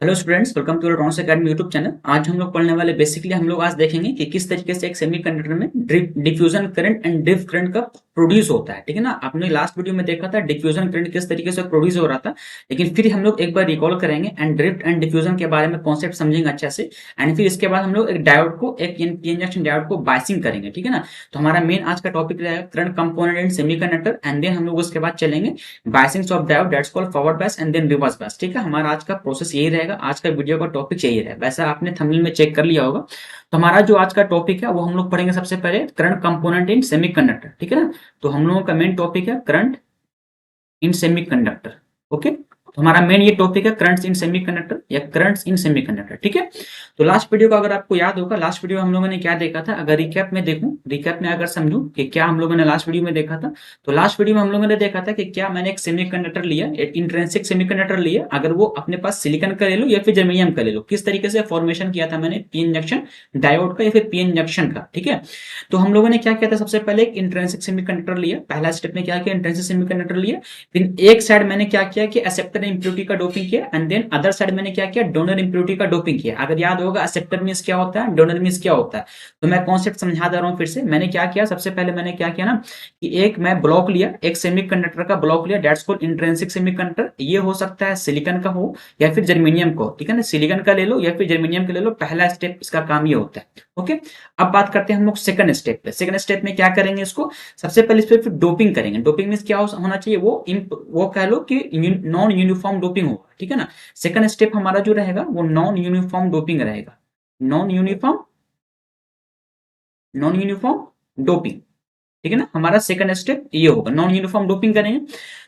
Hello students, welcome to Electronics Academy YouTube channel. आज हम लोग पढ़ने वाले बेसिकली हम लोग आज देखेंगे कि किस तरीके से एक सेमीकंडक्टर में diffusion current and drift current का प्रोड्यूस होता है। ठीक है ना, आपने लास्ट वीडियो में देखा था डिफ्यूजन करंट किस तरीके से प्रोड्यूस हो रहा था, लेकिन फिर हम लोग एक बार रिकॉल करेंगे एंड ड्रिफ्ट एंड डिफ्यूजन के बारे में कॉन्सेप्ट समझेंगे अच्छा से। एंड फिर इसके बाद हम लोग एक डायोड को एक पी जंक्शन डायोड को बाइसिंग करेंगे। ठीक है ना, तो हमारा मेन आज का टॉपिक रहेगा current component in semiconductor and then हम लोग उसके बाद चलेंगे biasing of diode, that's called forward bias and then reverse bias. ठीक है, हमारा आज का प्रोसेस यही रहेगा, आज का वीडियो का टॉपिक यही है। वैसा आपने थंबनेल में चेक कर लिया होगा। तो हमारा जो आज का टॉपिक है वो हम लोग पढ़ेंगे सबसे पहले करंट कंपोनेंट इन सेमीकंडक्टर। ठीक है ना, तो हम लोगों का मेन टॉपिक है करंट इन सेमीकंडक्टर। ओके, तो हमारा मेन ये टॉपिक है करंट्स इन सेमीकंडक्टर या करंट्स इन सेमीकंडक्टर। ठीक है, तो लास्ट वीडियो का अगर आपको याद होगा, लास्ट वीडियो हम लोगों ने क्या देखा था, अगर रिकैप में देखूं, रिकैप में अगर समझूं कि क्या हम लोगों ने लास्ट वीडियो में देखा था, तो लास्ट वीडियो में हम लोगों ने देखा था कि क्या मैंने एक सेमीकंडक्टर लिया, एक इंट्रिंसिक सेमीकंडक्टर लिया, अगर वो अपने पास सिलिकॉन का ले लो या फिर जर्मेनियम का ले लो, किस तरीके से फॉर्मेशन किया था मैंने पीएन जंक्शन डायोड का या फिर पीएन जंक्शन का। ठीक है, तो हम लोगों ने क्या किया था, सबसे पहले एक इंट्रिंसिक सेमीकंडक्टर लिया, पहला स्टेप में क्या किया, इंट्रिंसिक सेमीकंडक्टर लिया। फिर एक साइड मैंने क्या किया कि एक्सेप्टर इंप्योरिटी का डोपिंग किया एंड देन अदर साइड मैंने क्या किया, डोनर इंप्योरिटी का डोपिंग किया। अगर याद होगा एक्सेप्टर मींस क्या होता है, डोनर मींस क्या होता है, तो मैं कॉन्सेप्ट समझा दे रहा हूं फिर से। मैंने क्या किया, सबसे पहले मैंने क्या किया ना कि एक मैं ब्लॉक लिया, एक सेमीकंडक्टर का ब्लॉक लिया, दैट्स कॉल्ड इंट्रिंसिक सेमीकंडक्टर। ये हो सकता है सिलिकॉन का हो या फिर जर्मेनियम का हो। ठीक है ना, सिलिकॉन का ले लो या फिर जर्मेनियम का ले लो, पहला स्टेप इसका काम ये होता है। ओके, अब बात करते हैं हम लोग सेकंड स्टेप पे। सेकंड स्टेप में क्या करेंगे, इसको सबसे पहले इस पे फिर डोपिंग करेंगे। डोपिंग मींस क्या होना चाहिए, वो कह लो कि नॉन यूनिफॉर्म डोपिंग होगा। ठीक है ना, सेकंड स्टेप हमारा जो रहेगा वो नॉन यूनिफॉर्म डोपिंग रहेगा, नॉन यूनिफॉर्म डोपिंग। ठीक है ना, हमारा सेकंड स्टेप ये होगा, नॉन यूनिफॉर्म डोपिंग करेंगे।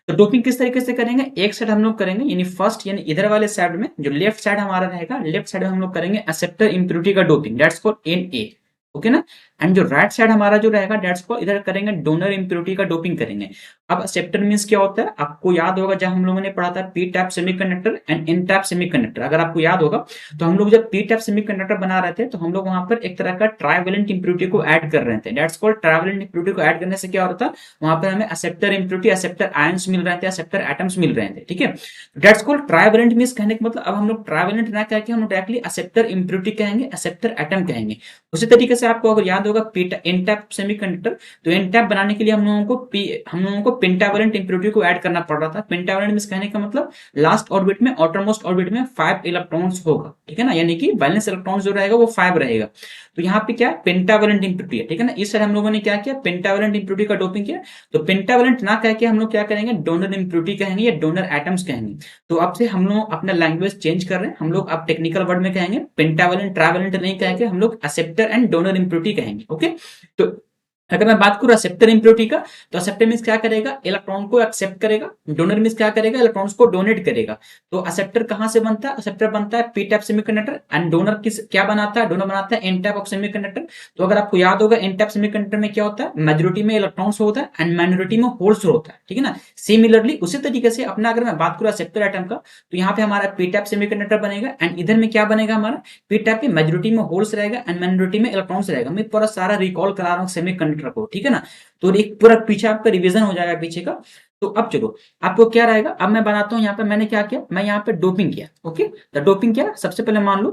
तो डोपिंग किस तरीके से करेंगे, एक साइड हम लोग करेंगे यानी फर्स्ट यानी इधर वाले साइड में जो लेफ्ट साइड हमारा रहेगा, लेफ्ट साइड में हम लोग करेंगे एक्सेप्टर इंप्योरिटी का doping, that's called NA. Okay ना, एंड जो राइट साइड हमारा जो रहेगा दैट्स कॉल्ड, इधर करेंगे डोनर इंप्योरिटी का डोपिंग करेंगे। अब एक्सेप्टर मींस क्या होता है, आपको याद होगा जब हम लोगों ने पढ़ा था P type semiconductor and N type semiconductor, अगर आपको याद होगा तो हम लोग जब पी टाइप सेमीकंडक्टर बना रहे थे तो हम लोग वहां पर एक तरह का ट्राइवेलेंट इंप्योरिटी को ऐड कर रहे थे, दैट्स कॉल्ड ट्राइवेलेंट इंप्योरिटी को ऐड करने से क्या होता है, वहां पर हमें एक्सेप्टर इंप्योरिटी, एक्सेप्टर आयंस मिल रहे थे, एक्सेप्टर एटम्स मिल रहे थे। ठीक है, दैट्स कॉल्ड ट्राइवेलेंट मींस कहने का मतलब अब हम लोग ट्राइवेलेंट ना कह के हम लोग डायरेक्टली एक्सेप्टर इंप्योरिटी कहेंगे, एक्सेप्टर एटम कहेंगे। उसी तरीके से आपको अगर याद होगा एन टाइप सेमीकंडक्टर, तो एन टाइप बनाने के लिए हम लोगों को पेंटावलेंट इंप्योरिटी को ऐड करना पड़ रहा था। पेंटावलेंट मींस कहने का मतलब लास्ट ऑर्बिट में, आउटरमोस्ट ऑर्बिट में 5 इलेक्ट्रॉन्स होगा। ठीक है ना, यानी कि वैलेंस इलेक्ट्रॉन्स जो रहेगा वो 5 रहेगा। तो यहाँ पे क्या है, पेंटावलेंट इंप्योरिटी है। ठीक है ना, इस साइड हम लोगों ने क्या किया, पेंटावलेंट इंप्योरिटी का डोपिंग किया। तो पेंटावलेंट ना कह के हम लोग क्या करेंगे, डोनर इंप्योरिटी कहेंगे या डोनर एटम्स कहेंगे। तो अब से हम लोग अपना लैंग्वेज चेंज कर रहे हैं, हम लोग अब टेक्निकल वर्ड में कहेंगे पेंटावलेंट ट्राइवेलेंट नहीं कहेंगे, हम लोग एक्सेप्टर एंड डोनर इंप्योरिटी कहेंगे। ओके, तो अगर मैं बात करूं एक्सेप्टर इंप्योरिटी का, तो एक्सेप्टर मींस क्या करेगा, इलेक्ट्रॉन को एक्सेप्ट करेगा। डोनर मींस क्या करेगा, इलेक्ट्रॉन्स को डोनेट करेगा। तो एक्सेप्टर कहां से बनता है, एक्सेप्टर बनता है P type semiconductor and donor किस क्या बनाता है, डोनर बनाता है एन टाइप ऑफ सेमीकंडक्टर। तो अगर आपको याद होगा एन टाइप सेमीकंडक्टर में क्या होता है, मेजॉरिटी में इलेक्ट्रॉन्स होता है एंड माइनॉरिटी में होल्स होता है। ठीक है ना, सिमिलरली उसी तरीके से अपना अगर मैं बात करूं एक्सेप्टर एटम का, तो यहाँ पे हमारा पी टाइप सेमीकंडक्टर बनेगा एंड इधर में क्या बनेगा, हमारा पी टाइप की मेजॉरिटी में होल्स रहेगा एंड माइनॉरिटी में इलेक्ट्रॉन्स रहेगा। मैं पूरा सारा रिकॉल करा रहा हूँ सेमीकंडक्टर को। ठीक है ना, तो एक पूरा पीछे आपका रिवीजन हो जाएगा पीछे का। तो अब चलो आपको क्या रहेगा, अब मैं बनाता हूं यहाँ पे मैंने क्या किया, मैं यहाँ पे डोपिंग किया। ओके, तो डोपिंग क्या, सबसे पहले मान लो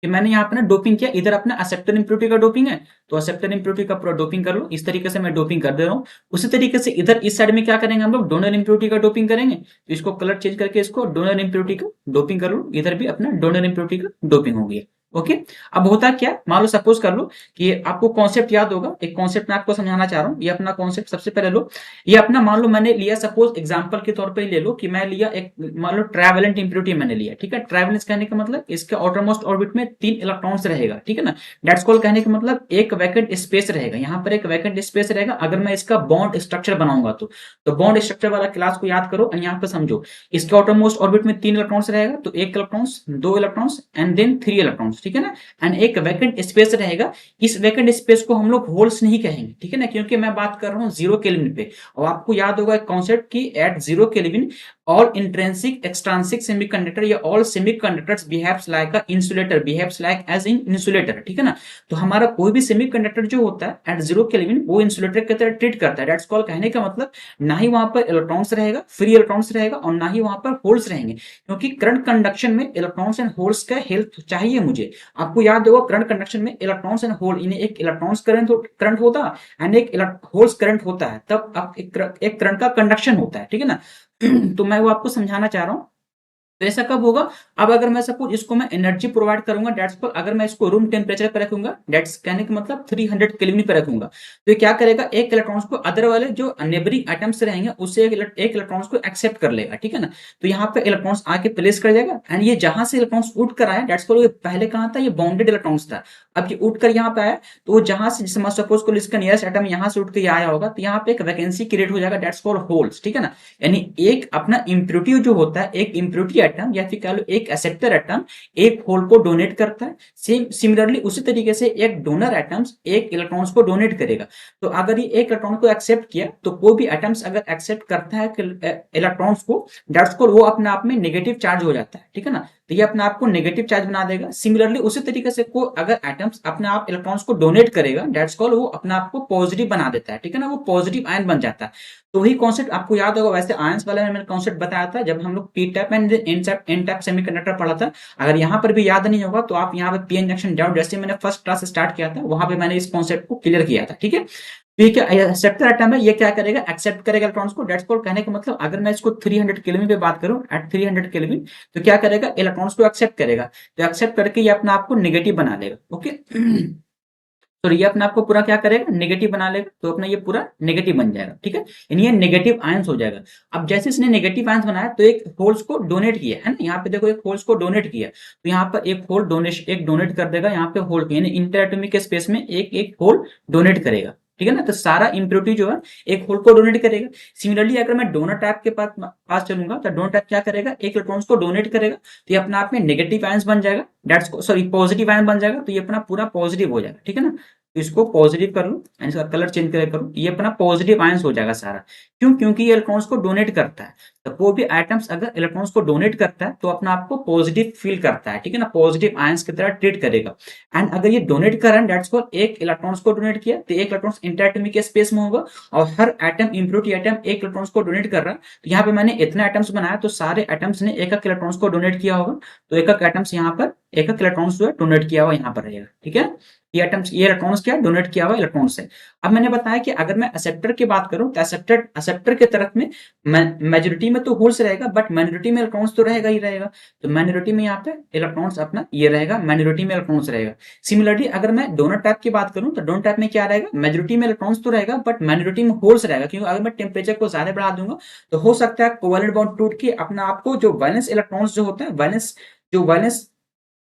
कि मैंने यहाँ पे ना डोपिंग किया, इधर अपना एक्सेप्टर इंप्योरिटी का डोपिंग है, तो एक्सेप्टर इंप्योरिटी का पूरा डोपिंग कर लो। इस तरीके से मैं डोपिंग कर दे रहा हूँ। उसी तरीके से इधर इस साइड में क्या करेंगे, हम लोग डोनर इंप्योरिटी का डोपिंग करेंगे। तो इसको कलर चेंज करके इसको डोनर इंप्योरिटी का डोपिंग कर लो, इधर भी अपना डोनर इंप्योरिटी का डोपिंग हो गया। ओके, अब होता क्या, मान लो सपोज कर लो कि आपको कॉन्सेप्ट याद होगा, एक कॉन्सेप्ट मैं आपको समझाना चाह रहा हूँ। ये अपना कॉन्सेप्ट सबसे पहले लो, ये अपना मान लो मैंने लिया, सपोज एग्जांपल के तौर पे ले लो कि मैं लिया एक, मान लो ट्रैवेलेंट इंप्योरिटी मैंने लिया। ठीक है, ट्रैवेलेंस कहने का मतलब इसके आउटरमोस्ट ऑर्बिट में 3 इलेक्ट्रॉन्स रहेगा। ठीक है ना, दैट्स कॉल्ड कहने का मतलब एक वैकेंट स्पेस रहेगा, यहाँ पर एक वैकेंट स्पेस रहेगा। अगर मैं इसका बॉन्ड स्ट्रक्चर बनाऊंगा तो बॉन्ड स्ट्रक्चर वाला क्लास को याद करो और यहाँ पर समझो, इसके आउटरमोस्ट ऑर्बिट में 3 इलेक्ट्रॉन्स रहेगा, तो 1 electrons, 2 electrons and then 3 electrons. ठीक है ना, एंड एक वैकेंट स्पेस रहेगा। इस वैकेंट स्पेस को हम लोग होल्स नहीं कहेंगे। ठीक है ना, क्योंकि मैं बात कर रहा हूँ 0 केल्विन पे, और आपको याद होगा एक कॉन्सेप्ट की at 0 kelvin all intrinsic extrinsic semiconductor या all semiconductors behaves like a insulator, behaves like as in insulator, ठीक है ना। तो हमारा कोई भी सेमीकंडक्टर जो होता है एट 0 केल्विन वो इंसुलेटर की तरह ट्रीट करता है। दैट्स कॉल, कहने का मतलब ना ही वहां पर इलेक्ट्रॉन्स रहेगा, फ्री इलेक्ट्रॉन्स रहेगा, और ना ही वहां पर होल्स रहेंगे, क्योंकि करंट कंडक्शन में इलेक्ट्रॉन्स एंड होल्स का हेल्प चाहिए मुझे। आपको याद होगा करंट कंडक्शन में इलेक्ट्रॉन्स एंड होल, इन्हें एक इलेक्ट्रॉन्स करंट होता है एंड एक होल्स करंट होता है, तब आप एक करंट का कंडक्शन होता है, ठीक है ना। तो मैं वो आपको समझाना चाह रहा हूं। तो ऐसा कब होगा, अब अगर मैं सपोज इसको मैं एनर्जी प्रोवाइड करूंगा, डेट्स पर अगर मैं इसको रूम टेम्परेचर पर रखूंगा, डेट्स कहने का मतलब 300 केल्विन पर रखूंगा, तो ये क्या करेगा, एक इलेक्ट्रॉन्स को अदर वाले जो नेबरिंग एटम्स रहेंगे उससे एक इलेक्ट्रॉन्स को एक्सेप्ट कर लेगा, ठीक है ना। तो यहाँ पे इलेक्ट्रॉन्स आके प्लेस कर जाएगा एंड ये जहां से इलेक्ट्रॉन्स उठ कर आया, डेट्स पर पहले कहाँ था, ये बाउंडेड इलेक्ट्रॉन्स था, अब ये उठ कर यहाँ पे आया, तो वो जहां से जैसे सपोज को इसका नियरेस्ट एटम यहाँ से उठ के आया होगा, तो यहाँ पे एक वैकेंसी क्रिएट हो जाएगा, डेट्स कॉल्ड होल्स, ठीक है ना। यानी एक अपना इम्प्योरिटी जो होता है, एक इम्प्योरिटी एटम या फिर कह लो एक एक्सेप्टर एटम एक होल को डोनेट करता है, सेम सिमिलरली उसी तरीके से एक डोनर एटम्स एक इलेक्ट्रॉन्स को डोनेट करेगा। तो अगर ये एक इलेक्ट्रॉन को एक्सेप्ट किया, तो कोई भी एटम्स अगर एक्सेप्ट करता है इलेक्ट्रॉन्स को, दैट्स कॉल्ड वो अपने आप में नेगेटिव चार्ज हो जाता है, ठीक है ना। तो ये अपने आप को नेगेटिव चार्ज बना देगा। सिमिलरली उसी तरीके से को अगर एटम्स अपने आप इलेक्ट्रॉन्स को डोनेट करेगा, दैट्स कॉल्ड वो अपने आप को पॉजिटिव बना देता है, ठीक है ना, वो पॉजिटिव आयन बन जाता है। तो वही कॉन्सेप्ट आपको याद होगा, वैसे आयंस वाले में मैंने कॉन्सेप्ट बताया था जब हम लोग P type and N type semiconductor पढ़ा था। अगर यहाँ पर भी याद नहीं होगा तो आप यहाँ पे पी एन जंक्शन डाउट जैसे मैंने फर्स्ट क्लास स्टार्ट किया था, वहां पे मैंने इस कॉन्सेप्ट को क्लियर किया था, ठीक है। तो ये क्या एक्सेप्टर एटम है, ये क्या करेगा, एक्सेप्ट करेगा इलेक्ट्रॉन्स को। दैट्स कॉल्ड, कहने का मतलब अगर मैं इसको 300 केल्विन पे बात करूं, एट 300 केल्विन, तो क्या करेगा, इलेक्ट्रॉन्स को एक्सेप्ट करेगा, तो एक्सेप्ट करके ये अपना आपको नेगेटिव बना लेगा, ओके। तो ये अपने आपको पूरा क्या करेगा, नेगेटिव बना लेगा, तो अपना ये पूरा नेगेटिव बन जाएगा, ठीक है। यानी ये नेगेटिव आयंस हो जाएगा। अब जैसे इसने नेगेटिव आयंस बनाया, तो एक होल्स को डोनेट किया है ना, यहाँ पे देखो एक होल्स को डोनेट किया, तो यहाँ पर एक होल डोनेट कर देगा, यहाँ पे होल यानी इंटरएटॉमिक के स्पेस में एक होल डोनेट करेगा, ठीक है ना। तो सारा इम्प्योरिटी जो है एक होल को डोनेट करेगा। सिमिलरली अगर मैं डोनर टाइप के पास चलूंगा, तो डोनर टाइप क्या करेगा, एक इलेक्ट्रॉन्स को डोनेट करेगा, तो ये अपने आप में नेगेटिव आयंस बन जाएगा, दैट्स सॉरी पॉजिटिव आयन बन जाएगा, तो ये अपना पूरा पॉजिटिव हो जाएगा, ठीक है ना। तो इसको पॉजिटिव कर लो, इसका कलर चेंज करो, ये अपना पॉजिटिव आयंस हो जाएगा सारा। क्यों, क्योंकि ये इलेक्ट्रॉन्स को डोनेट करता है। तो कोई भी एटम्स अगर इलेक्ट्रॉन्स को डोनेट करता है, तो अपना आपको पॉजिटिव फील करता है, ठीक है ना, पॉजिटिव आयंस की तरह ट्रीट करेगा। एंड अगर ये डोनेट कर रहा है, दैट्स कॉल्ड एक इलेक्ट्रॉन्स को डोनेट किया, तो एक इलेक्ट्रॉन्स इंटरएटॉमिक के स्पेस में होगा, और हर एटम इम्प्योरिटी एटम एक इलेक्ट्रॉन्स को डोनेट कर रहा है। तो यहाँ पे मैंने इतने एटम्स बनाया, तो सारे एटम्स ने एक इलेक्ट्रॉन्स को डोनेट किया होगा, तो एक एटम्स यहाँ पर एक इलेक्ट्रॉन्स जो है डोनेट किया हुआ यहाँ पर रहेगा, ठीक है। ये एटम्स, ये इलेक्ट्रॉन्स क्या डोनेट किया हुआ इलेक्ट्रॉन्स है। अब मैंने बताया कि अगर मैं एक्सेप्टर की बात करूं, तो एक्सेप्टर के तरफ में मेजॉरिटी में तो होल्स रहेगा, बट माइनॉरिटी में इलेक्ट्रॉन्स तो रहेगा ही रहेगा। तो माइनॉरिटी में यहाँ पे इलेक्ट्रॉन्स अपना ये रहेगा, माइनॉरिटी में इलेक्ट्रॉन्स रहेगा। सिमिलरली अगर मैं डोनर टाइप की बात करूं, तो डोनर टाइप में क्या रहेगा, मेजॉरिटी में इलेक्ट्रॉन्स तो रहेगा, बट माइनॉरिटी में होल्स रहेगा, क्योंकि अगर मैं टेम्परेचर को ज्यादा बढ़ा दूंगा, तो हो सकता है कोवेलेंट बॉन्ड टूट के अपना आपको जो वैलेंस इलेक्ट्रॉन्स जो होते हैं, वैलेंस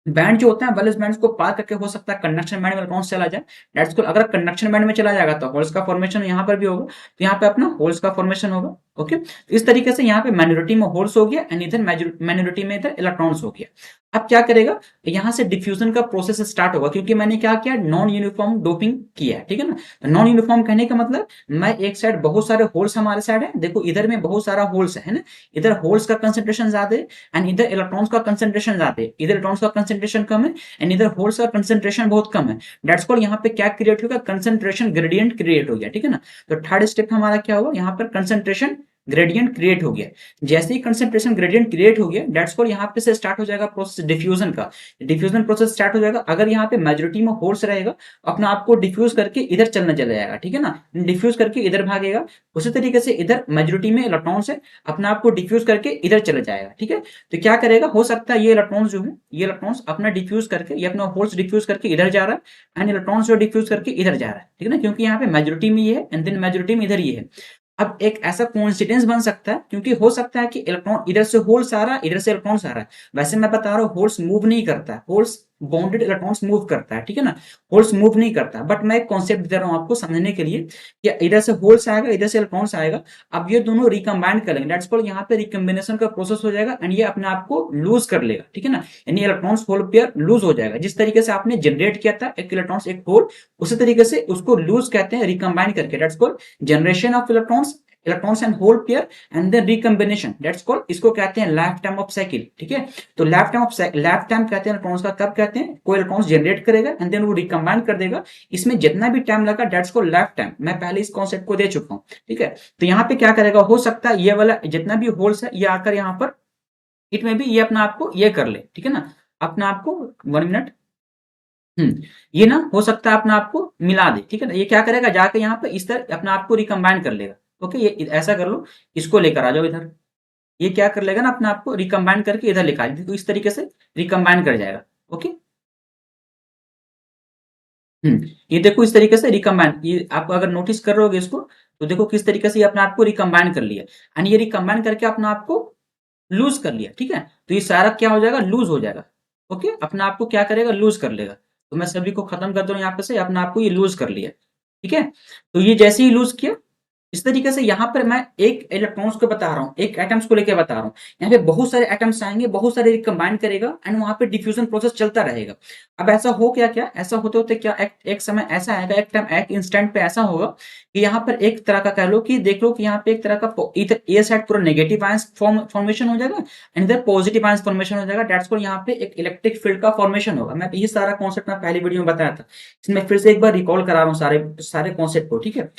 बैंड जो होता है, वैलेंस बैंड को पार करके हो सकता है कंडक्शन बैंड में इलेक्ट्रॉन्स चला जाए। दैट्स कॉल्ड, अगर कंडक्शन बैंड में चला जाएगा, तो होल्स का फॉर्मेशन यहाँ पर भी होगा, तो यहाँ पे अपना होल्स का फॉर्मेशन होगा, ओके। तो इस तरीके से यहाँ पे माइनॉरिटी में होल्स हो गया एंड इधर माइनॉरिटी में इधर इलेक्ट्रॉन्स हो गया। अब क्या करेगा, यहाँ से डिफ्यूजन का प्रोसेस स्टार्ट होगा, क्योंकि मैंने क्या किया, नॉन यूनिफॉर्म डोपिंग किया है, ठीक है ना। तो नॉन यूनिफॉर्म कहने का मतलब, मैं एक साइड बहुत सारे होल्स हमारे साइड है, देखो इधर में बहुत सारा होल्स है ना, इधर होल्स का कंसेंट्रेशन ज्यादा है एंड इधर इलेक्ट्रॉन्स का कंसेंट्रेशन ज्यादा है, इधर इलेक्ट्रॉन्स का कंसेंट्रेशन कम है एंड इधर होल्स का कंसेंट्रेशन बहुत कम है। दैट्स कॉल्ड, यहाँ पे क्या क्रिएट होगा, कंसेंट्रेशन ग्रेडियंट क्रिएट हो गया, ठीक है ना। तो थर्ड स्टेप हमारा क्या होगा, यहाँ पर कंसेंट्रेशन ग्रेडियंट क्रिएट हो गया। जैसे ही कंसेंट्रेशन ग्रेडियंट क्रिएट हो गया, दैट्स कॉल्ड, यहाँ पे से स्टार्ट हो जाएगा प्रोसेस डिफ्यूजन का। डिफ्यूजन प्रोसेस स्टार्ट हो जाएगा। अगर यहाँ पे मेजॉरिटी में होल्स रहेगा, अपना आपको डिफ्यूज करके इधर चलना चला जाएगा, ठीक है ना, डिफ्यूज करके इधर भागेगा। उसी तरीके से इधर मेजॉरिटी में इलेक्ट्रॉन्स है, अपना आपको डिफ्यूज करके इधर चला जाएगा, ठीक है। तो क्या करेगा, हो सकता है ये इलेक्ट्रॉन्स जो है, ये इलेक्ट्रॉन्स अपना डिफ्यूज करके, ये अपना होल्स डिफ्यूज करके इधर जा रहा है एंड इलेक्ट्रॉन्स जो डिफ्यूज करके इधर जा रहा है, ठीक है ना, क्योंकि यहाँ पे मेजॉरिटी में ये है एंड देन मेजॉरिटी में इधर ये है। अब एक ऐसा कोइंसिडेंस बन सकता है, क्योंकि हो सकता है कि इलेक्ट्रॉन इधर से होल्स आ रहा है, इधर से इलेक्ट्रॉन्स आ रहा है। वैसे मैं बता रहा हूँ होल्स मूव नहीं करता है, होल्स बाउंडेड इलेक्ट्रॉन्स मूव करता है, ठीक है ना, होल्स मूव नहीं करता। बट मैं एक कॉन्सेप्ट दे रहा हूँ आपको समझने के लिए कि इधर से होल्स आएगा, इधर से इलेक्ट्रॉन्स आएगा। अब ये दोनों रिकम्बाइंड करेंगे, दैट्स कॉल्ड, यहाँ पे रिकम्बिनेशन का प्रोसेस हो जाएगा एंड ये अपने आप को लूज कर लेगा, ठीक है ना, यानी इलेक्ट्रॉन्स होल पेयर लूज हो जाएगा। जिस तरीके से आपने जनरेट किया था एक इलेक्ट्रॉन्स एक होल, उसी तरीके से उसको लूज कहते हैं रिकम्बाइंड करके। That's called generation of electrons electrons and hole pair and then recombination, that's called, इसको कहते हैं लाइफ टाइम ऑफ साइकिल, ठीक है। तो लाइफ टाइम कहते हैं इलेक्ट्रॉन्स का, कब कहते हैं, कोई इलेक्ट्रॉन्स जनरेट करेगा एंड देन वो रिकम्बाइन कर देगा, इसमें जितना भी टाइम लगा दैट्स कॉल्ड लाइफ टाइम। मैं पहले इस कॉन्सेप्ट को दे चुका हूं, ठीक है। तो यहाँ पे क्या करेगा, हो सकता है ये वाला जितना भी होल्स है ये आकर यहाँ पर इट में भी ये अपना आपको ये कर ले, ठीक है ना, अपना आपको 1 मिनट, ये ना हो सकता है अपना आपको मिला दे, ठीक है ना। ये क्या करेगा, जाके यहाँ पे इस तरह अपना आपको रिकम्बाइन कर लेगा। ओके, ये ऐसा कर लो, इसको लेकर आ जाओ इधर, ये क्या कर लेगा ना, अपना आपको रिकम्बाइन करके इधर लिखा दे, तो इस तरीके से रिकम्बाइन कर जाएगा। ओके, ये देखो इस तरीके से रिकम्बाइन, ये आप अगर नोटिस कर रहे होगे इसको, तो देखो किस तरीके से ये अपने आपको रिकम्बाइन कर लिया, एंड ये रिकम्बाइन करके अपना आपको लूज कर लिया, ठीक है। तो ये सारा क्या हो जाएगा, लूज हो जाएगा। ओके, अपना आपको क्या करेगा, लूज कर लेगा। तो मैं सभी को खत्म कर दे रहा हूं यहाँ पे से, अपना आपको ये लूज कर लिया, ठीक है। तो ये जैसे ही लूज किया, इस तरीके से यहाँ पर मैं एक इलेक्ट्रॉन्स को बता रहा हूँ, एक एटम्स को लेकर बता रहा हूँ। यहाँ पे बहुत सारे एटम्स आएंगे, बहुत सारे कंबाइन करेगा एंड वहां पे डिफ्यूजन प्रोसेस चलता रहेगा। अब ऐसा हो क्या, क्या ऐसा होते होते क्या एक समय ऐसा आएगा, एक टाइम एक इंस्टेंट पे ऐसा होगा कि यहाँ पर एक तरह का कह लो कि देख लो कि यहाँ पे एक तरह का इधर ए साइड पूरा नेगेटिव आयंस फॉर्मेशन हो जाएगा एंड इधर पॉजिटिव आयंस फॉर्मेशन हो जाएगा। दैट्स कॉल्ड, यहाँ पे एक इलेक्ट्रिक फील्ड का फॉर्मेशन होगा। मैं ये सारा कॉन्सेप्ट मैं पहली वीडियो में बताया था, इसमें फिर से एक बार रिकॉल करा रहा हूँ सारे सारे कॉन्सेप्ट को, ठीक है।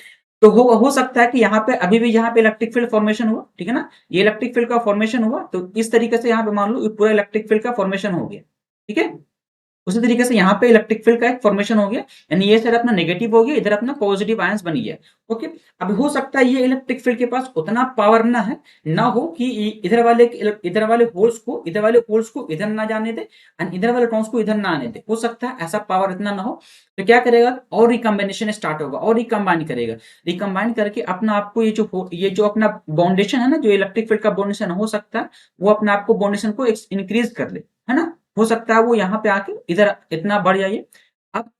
तो हो सकता है कि यहाँ पे अभी भी यहाँ पे इलेक्ट्रिक फील्ड फॉर्मेशन हुआ, ठीक है ना, ये इलेक्ट्रिक फील्ड का फॉर्मेशन हुआ, तो इस तरीके से यहाँ पे मान लो पूरा इलेक्ट्रिक फील्ड का फॉर्मेशन हो गया, ठीक है। उसी तरीके से यहाँ पे इलेक्ट्रिक फील्ड का एक फॉर्मेशन हो गया, यानी ये साइड अपना नेगेटिव हो गया, इधर अपना पॉजिटिव आयंस बन गया। ओके, अब हो सकता है ये इलेक्ट्रिक फील्ड के पास उतना पावर ना है, ना हो कि इधर वाले होल्स को इधर ना जाने दे एंड इधर वाले इलेक्ट्रॉन्स को इधर ना आने दे, हो सकता है ऐसा पावर इतना ना हो। तो क्या करेगा, और रिकम्बिनेशन स्टार्ट होगा और रिकम्बाइन करेगा, रिकम्बाइन करके अपना आपको ये जो अपना बाउंडेशन है ना, जो इलेक्ट्रिक फील्ड का बाउंडेशन हो सकता है वो अपने आपको बाउंडेशन को इंक्रीज कर ले, है ना। हो सकता है वो यहाँ पे आके इधर इतना बढ़ जाइए। अब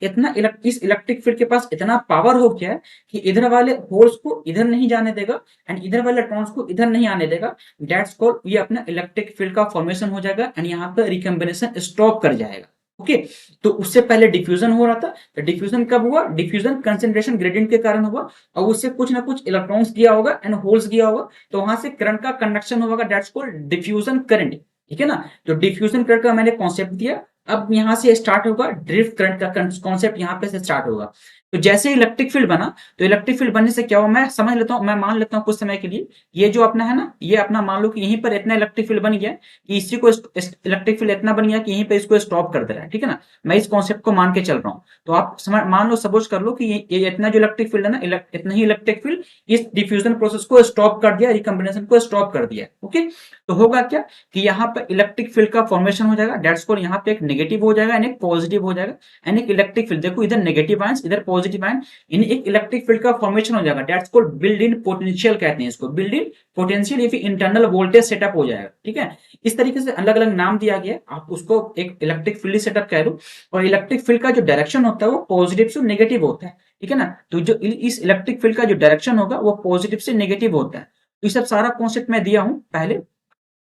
इस इलेक्ट्रिक फील्ड के पास इतना पावर हो गया है कि इधर वाले होल्स को इधर नहीं जाने देगा एंड इधर वाले इलेक्ट्रॉन्स को इधर नहीं आने देगा। दैट्स कॉल्ड, ये अपना इलेक्ट्रिक फील्ड का फॉर्मेशन हो जाएगा एंड यहाँ पर रिकम्बिनेशन स्टॉप कर जाएगा। ओके, तो उससे पहले डिफ्यूजन हो रहा था, तो डिफ्यूजन कब हुआ, डिफ्यूजन कंसंट्रेशन ग्रेडियंट के कारण हुआ, और उससे कुछ ना कुछ इलेक्ट्रॉन्स गया होगा एंड होल्स गया होगा, तो वहां से करंट का कंडक्शन होगा। दैट्स कॉल्ड डिफ्यूजन करंट, ठीक है ना। तो डिफ्यूजन करंट का मैंने कॉन्सेप्ट दिया। अब यहां से स्टार्ट होगा ड्रिफ्ट करंट का कॉन्सेप्ट, यहां पे से स्टार्ट होगा। तो जैसे इलेक्ट्रिक फील्ड बना, तो इलेक्ट्रिक फील्ड बनने से क्या हुआ, मैं समझ लेता हूं, मैं मान लेता हूं कुछ समय के लिए, ये जो अपना है ना, ये अपना मान लो कि यहीं पर इतना इलेक्ट्रिक फील्ड बन गया कि इसी को इलेक्ट्रिक फील्ड इतना बन गया कि यहीं पे इसको स्टॉप कर दे रहा है, ठीक है ना। मैं इस कॉन्सेप्ट को मान के चल रहा हूं। तो आप मान लो, सपोज कर लो कि ये इतना जो इलेक्ट्रिक फील्ड है ना, इतना ही इलेक्ट्रिक फील्ड इस डिफ्यूजन प्रोसेस को स्टॉप कर दिया, रिकम्बिनेशन को स्टॉप कर दिया। ओके, तो होगा क्या कि यहाँ पर इलेक्ट्रिक फील्ड का फॉर्मेशन हो जाएगा। दैट्स कॉल्ड, यहाँ पे एक नेगेटिव हो जाएगा एंड एक पॉजिटिव हो जाएगा एंड एक इलेक्ट्रिक फील्ड, देखो इधर नेगेटिव आयंस इधर पॉजिटिव आयन, इन एक इलेक्ट्रिक फील्ड का फॉर्मेशन हो जाएगा। That's called build in potential कहते हैं इसको, बिल्ड इन पोटेंशियल या फिर इंटरनल वोल्टेज सेटअप हो जाएगा, ठीक है। इस तरीके से अलग अलग नाम दिया गया है, आप उसको एक इलेक्ट्रिक फील्ड सेटअप कह लो। और इलेक्ट्रिक फील्ड का जो डायरेक्शन होता है वो पॉजिटिव से नेगेटिव होता है, ठीक है ना। तो जो इस इलेक्ट्रिक फील्ड का जो डायरेक्शन होगा वो पॉजिटिव से नेगेटिव होता है। तो ये सब सारा कॉन्सेप्ट मैं दिया हूं पहले।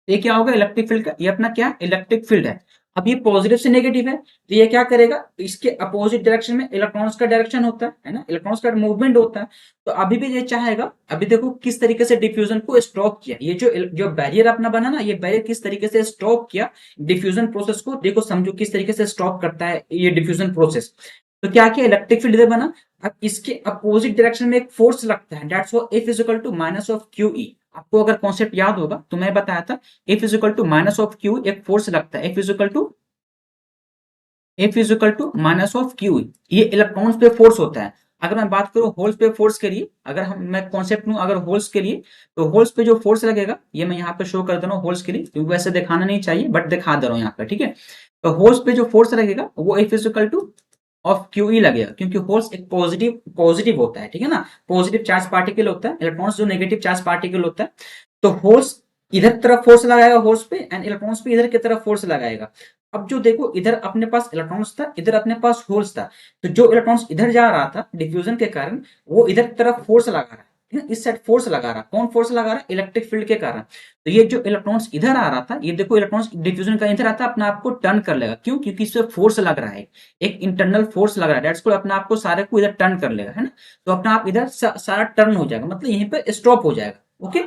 ये क्या होगा, इलेक्ट्रिक फील्ड का, ये अपना क्या इलेक्ट्रिक फील्ड है। अब ये पॉजिटिव से नेगेटिव है, तो ये क्या करेगा, इसके अपोजिट डायरेक्शन में इलेक्ट्रॉन्स का डायरेक्शन होता है ना, इलेक्ट्रॉन्स का मूवमेंट होता है। तो अभी भी ये चाहेगा, अभी देखो किस तरीके से डिफ्यूजन को स्टॉप किया, ये जो बैरियर अपना बना ना, ये बैरियर किस तरीके से स्टॉप किया डिफ्यूजन प्रोसेस को, देखो समझो किस तरीके से स्टॉप करता है ये डिफ्यूजन प्रोसेस। तो क्या किया, इलेक्ट्रिक फील्ड इधर बना। अब इसके अपोजिट डायरेक्शन में एक फोर्स लगता है, that's what F is equal to minus of Q E. आपको अगर कॉन्सेप्ट याद होगा तो मैं बताया था, F is equal to minus of Q, एक फोर्स लगता है, F is equal to minus of Q, ये इलेक्ट्रॉन्स पे फोर्स होता है। अगर मैं बात करूं होल्स पे फोर्स के लिए, अगर मैं कॉन्सेप्ट लूं अगर होल्स के लिए, तो होल्स पे जो फोर्स लगेगा, ये मैं यहाँ पे शो कर दे रहा हूँ होल्स के लिए, क्योंकि वैसे दिखाना नहीं चाहिए बट दिखा दे रहा हूँ यहाँ पे, ठीक है। तो होल्स पे जो फोर्स लगेगा वो F is equal two of Q ई लगेगा, क्योंकि होल्स एक पॉजिटिव पॉजिटिव होता है, ठीक है ना, पॉजिटिव चार्ज पार्टिकल होता है, इलेक्ट्रॉन्स जो नेगेटिव चार्ज पार्टिकल होता है। तो होल्स इधर तरफ फोर्स लगाएगा होल्स पे एंड इलेक्ट्रॉन्स पे इधर की तरफ फोर्स लगाएगा। अब जो देखो इधर अपने पास इलेक्ट्रॉन्स था, इधर अपने पास होल्स था, तो जो इलेक्ट्रॉन्स इधर जा रहा था डिफ्यूजन के कारण, वो इधर तरफ फोर्स लगा रहा है, इस साइड फोर्स लगा रहा, कौन फोर्स लगा रहा, इलेक्ट्रिक फील्ड के कारण। तो ये जो इलेक्ट्रॉन्स इधर आ रहा था, ये देखो इलेक्ट्रॉन्स डिफ्यूजन का इधर आता है, अपने आप को टर्न कर लेगा, क्यों, क्योंकि इस पे फोर्स लग रहा है, एक इंटरनल फोर्स लग रहा है, डेट्स को अपने आप को सारे को इधर टर्न कर लेगा, है ना। तो अपना आप इधर सारा टर्न हो जाएगा, मतलब यहीं पे स्टॉप हो जाएगा। ओके,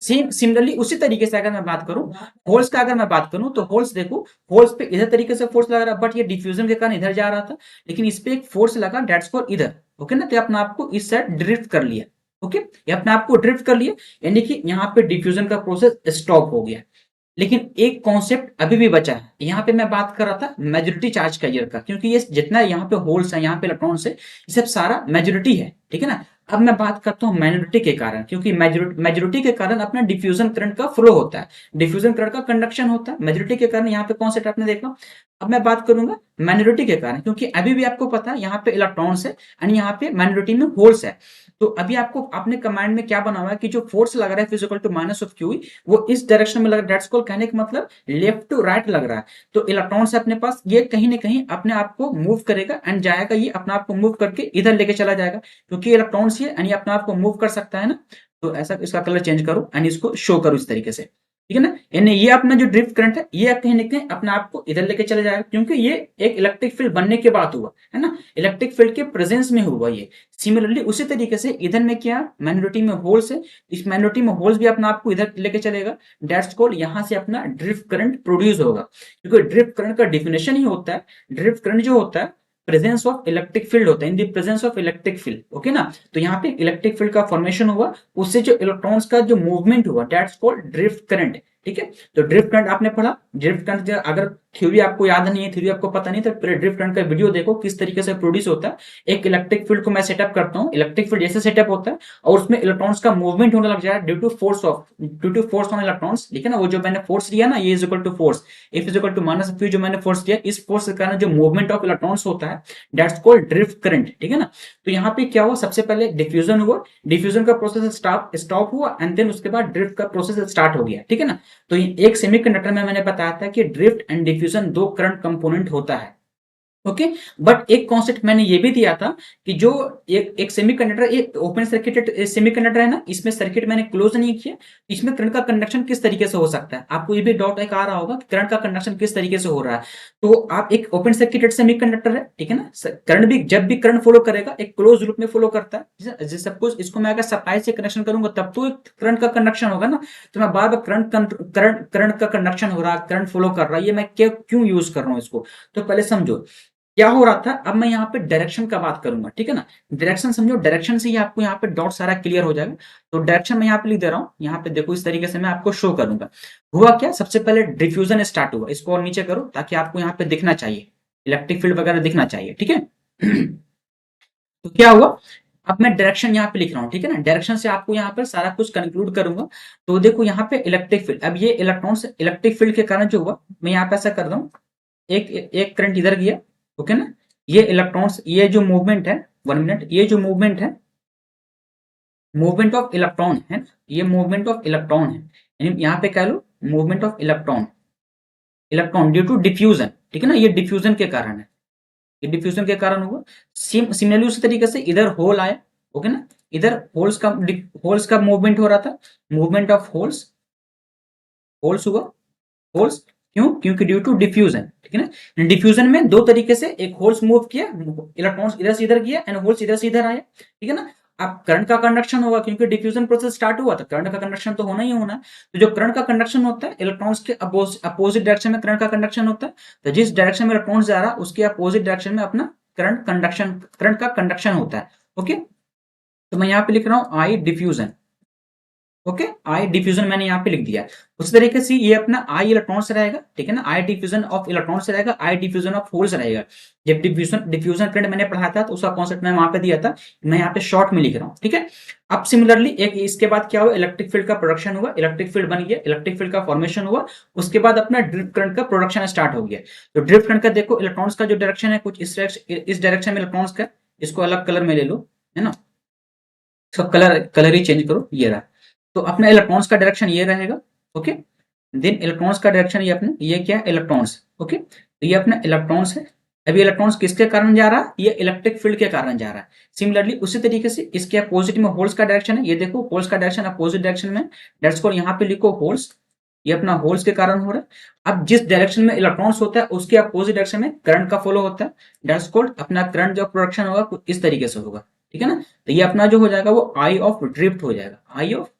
सेम सिमिलरली उसी तरीके से अगर मैं बात करूं होल्स का, अगर मैं बात करूं तो होल्स देखो, होल्स पे इधर तरीके से फोर्स लगा रहा, बट ये डिफ्यूजन के कारण इधर जा रहा था, लेकिन इस पे एक फोर्स लगा डेट्स को इधर। ओके ना, तो अपने आप को इस साइड ड्रिफ्ट कर लिया। ओके, ये अपने आप को ड्रिफ्ट कर लिया, यानी कि यहाँ पे डिफ्यूजन का प्रोसेस स्टॉप हो गया। लेकिन एक कॉन्सेप्ट अभी भी बचा है, यहाँ पे मैं बात कर रहा था मेजॉरिटी चार्ज कैरियर का, क्योंकि ये जितना यहाँ पे होल्स है, यहाँ पे इलेक्ट्रॉन्स है, ये सब सारा मेजॉरिटी है, ठीक है ना। अब मैं बात करता हूँ माइनॉरिटी के कारण, क्योंकि मेजॉरिटी के कारण अपना डिफ्यूजन करंट का फ्लो होता है, डिफ्यूजन करंट का कंडक्शन होता है, मेजॉरिटी के कारण यहाँ पे कॉन्सेप्ट आपने देखा। अब मैं बात करूंगा माइनॉरिटी के कारण, क्योंकि अभी भी आपको पता है यहाँ पे इलेक्ट्रॉन्स है और यहाँ पे माइनॉरिटी में होल्स है। तो अभी आपको अपने कमांड में क्या बना हुआ है कि जो फोर्स लग रहा है physical to minus of Q, वो इस डायरेक्शन में लग रहा है, दैट्स कॉल्ड, कहने का मतलब लेफ्ट टू राइट लग रहा है। तो इलेक्ट्रॉन्स अपने पास, ये कहीं ना कहीं अपने आप को मूव करेगा एंड जाएगा, ये अपने आप को मूव करके इधर लेके चला जाएगा, क्योंकि इलेक्ट्रॉन्स ये यानी अपने आप को मूव कर सकता है ना। तो ऐसा इसका कलर चेंज करो एंड इसको शो करो इस तरीके से, ठीक है ना। यानी ये अपना जो ड्रिफ्ट करंट है, ये कहीं ना कहीं अपने आप को इधर लेके चले जाएगा, क्योंकि ये एक इलेक्ट्रिक फील्ड बनने के बाद हुआ है ना, इलेक्ट्रिक फील्ड के प्रेजेंस में हुआ ये। सिमिलरली उसी तरीके से इधर में क्या, माइनॉरिटी में होल्स है, इस माइनॉरिटी में होल्स भी अपना आपको इधर लेके चलेगा, दैट्स कॉल्ड, यहां से अपना ड्रिफ्ट करंट प्रोड्यूस होगा, क्योंकि ड्रिफ्ट करंट का डिफिनेशन ही होता है, ड्रिफ्ट करंट जो होता है प्रेजेंस ऑफ इलेक्ट्रिक फील्ड होता है, in the presence of electric field. Okay ना, तो यहाँ पे इलेक्ट्रिक फील्ड का फॉर्मेशन हुआ, उससे जो इलेक्ट्रॉन्स का जो मूवमेंट हुआ, दैट्स कॉल्ड ड्रिफ्ट करंट, ठीक है। तो ड्रिफ्ट करंट आपने पढ़ा, ड्रिफ्ट करंट अगर थ्योरी आपको याद नहीं है, थ्योरी आपको पता नहीं, तो ड्रिफ्ट करंट का वीडियो देखो किस तरीके से प्रोड्यूस होता है। एक इलेक्ट्रिक फील्ड को मैं सेटअप करता हूँ, इलेक्ट्रिक फील्ड जैसे सेटअप होता है और उसमें इलेक्ट्रॉन्स का मूवमेंट होने लग जाए due to force on electrons, ठीक है ना। वो जो मैंने फोर्स लिया ना, ये is equal to force, if is equal to minus Q, जो मैंने फोर्स लिया, इस फोर्स के कारण जो मूवमेंट ऑफ इलेक्ट्रॉन्स होता है, दैट्स कॉल्ड ड्रिफ्ट करंट, ठीक है ना। तो यहाँ पे क्या हुआ, सबसे पहले डिफ्यूजन हुआ, डिफ्यूजन का प्रोसेस स्टॉप हुआ एंड देन उसके बाद ड्रिफ्ट का प्रोसेस स्टार्ट हो गया, ठीक है ना। तो एक सेमीकंडक्टर में मैंने बताया था कि ड्रिफ्ट एंड डिफ्यूजन दो करंट कंपोनेंट होता है। ओके, बट एक कॉन्सेप्ट मैंने ये भी दिया था कि जो एक सेमीकंडक्टर, एक ओपन सर्किटेड सेमीकंडक्टर है ना, इसमें सर्किट मैंने क्लोज नहीं किया, इसमें करंट का कंडक्शन किस तरीके से हो सकता है, आपको ये भी डाउट एक आ रहा होगा कि करंट का कंडक्शन किस तरीके से हो रहा है। तो आप, एक ओपन सर्किटेड सेमीकंडक्टर है, ठीक है ना, करंट भी जब भी करंट फॉलो करेगा एक क्लोज लूप में फॉलो करता है, जैसे सपोज इसको मैं अगर सप्लाई से कनेक्शन करूंगा तब तो करंट का कंडक्शन होगा ना। तो मैं बार बार करंट का कंडक्शन हो रहा है, करंट फॉलो कर रहा है, ये मैं क्यों यूज कर रहा हूँ इसको, तो पहले समझो क्या हो रहा था। अब मैं यहाँ पे डायरेक्शन का बात करूंगा, ठीक है ना, डायरेक्शन समझो, डायरेक्शन से ही आपको यहाँ पे डॉट सारा क्लियर हो जाएगा। तो डायरेक्शन मैं यहाँ पे लिख दे रहा हूँ, यहाँ पे देखो इस तरीके से मैं आपको शो करूंगा। हुआ क्या, सबसे पहले डिफ्यूजन स्टार्ट हुआ, इसको और नीचे करो ताकि आपको यहाँ पे दिखना चाहिए, इलेक्ट्रिक फील्ड वगैरह दिखना चाहिए, ठीक है। तो क्या हुआ, अब मैं डायरेक्शन यहाँ पे लिख रहा हूँ, ठीक है ना, डायरेक्शन से आपको यहाँ पर सारा कुछ कंक्लूड करूंगा। तो देखो यहाँ पे इलेक्ट्रिक फील्ड, अब ये इलेक्ट्रॉन्स इलेक्ट्रिक फील्ड के कारण जो हुआ, मैं यहाँ पे ऐसा कर रहा हूँ, एक करंट इधर गया, ओके ना, ये इलेक्ट्रॉन्स, ये जो मूवमेंट है, 1 मिनट, ये जो मूवमेंट है, मूवमेंट ऑफ इलेक्ट्रॉन है, ये मूवमेंट ऑफ इलेक्ट्रॉन है, यानी यहाँ पे कह लो movement of electron, electron due to diffusion, ठीक है ना, ये डिफ्यूजन के कारण है, ये डिफ्यूजन के कारण हुआ। सिमिलरली उसी तरीके से इधर होल आया, ओके ना, इधर होल्स का मूवमेंट हो रहा था, मूवमेंट ऑफ होल्स, होल्स हुआ, होल्स, क्यों, क्योंकि ड्यू टू डिफ्यूजन, ठीक है ना। डिफ्यूजन में दो तरीके से, एक होल्स मूव किया, इलेक्ट्रॉन्स इधर से इधर गया एंड होल्स इधर से इधर आया, ठीक है ना। अब करंट का कंडक्शन होगा, क्योंकि डिफ्यूजन प्रोसेस स्टार्ट हुआ था, करंट का कंडक्शन तो होना ही होना है। तो जो करंट का कंडक्शन होता है, इलेक्ट्रॉन्स के अपोजिट डायरेक्शन में करंट का कंडक्शन होता है, तो जिस डायरेक्शन में इलेक्ट्रॉन्स जा रहा है उसके अपोजिट डायरेक्शन में अपना करंट का कंडक्शन होता है। ओके, तो मैं यहाँ पे लिख रहा हूँ आई डिफ्यूजन, ओके, आई डिफ्यूजन मैंने यहाँ पे लिख दिया। उस तरीके से ये अपना आई इलेक्ट्रॉन से रहेगा, ठीक है ना, आई डिफ्यूजन ऑफ इलेक्ट्रॉन से रहेगा, आई डिफ्यूजन ऑफ होल्स रहेगा। जब डिफ्यूजन करंट मैंने पढ़ा था तो उसका कॉन्सेप्ट मैं वहां पे दिया था, मैं यहाँ पे शॉर्ट में लिख रहा हूँ, ठीक है। अब सिमिलरली एक इसके बाद क्या हुआ, इलेक्ट्रिक फील्ड का प्रोडक्शन हुआ, इलेक्ट्रिक फील्ड बन गया, इलेक्ट्रिक फील्ड का फॉर्मेशन हुआ, उसके बाद अपना ड्रिफ्ट करंट का प्रोडक्शन स्टार्ट हो गया। तो ड्रिफ्ट करंट का देखो, इलेक्ट्रॉन्स का जो डायरेक्शन है कुछ इस डायरेक्शन में इलेक्ट्रॉन्स का, इसको अलग कलर में ले लो, है ना, इसका कलर ही चेंज करो, ये रहा। तो अपना इलेक्ट्रॉन्स का डायरेक्शन ये रहेगा, ओके। देन इलेक्ट्रॉन्स का डायरेक्शन ये अपना, ये क्या है, इलेक्ट्रॉन्स, ओके, तो ये अपना इलेक्ट्रॉन्स है, अभी इलेक्ट्रॉन्स किसके कारण जा रहा है, ये इलेक्ट्रिक फील्ड के कारण जा रहा है। सिमिलरली उसी तरीके से इसके अपोजिट में होल्स का डायरेक्शन है, ये देखो होल्स का डायरेक्शन अपोजिट डायरेक्शन में, दैट्स कॉल्ड, यहाँ पे लिखो होल्स, ये अपना होल्स के कारण हो रहा है। अब जिस डायरेक्शन में इलेक्ट्रॉन्स होता है उसके अपोजिट डायरेक्शन में करंट का फ्लो होता है, दैट्स कॉल्ड, अपना करंट जो प्रोडक्शन होगा कुछ इस तरीके से होगा, ठीक है ना। तो ये अपना जो हो जाएगा वो आई ऑफ ड्रिफ्ट हो जाएगा, आई ऑफ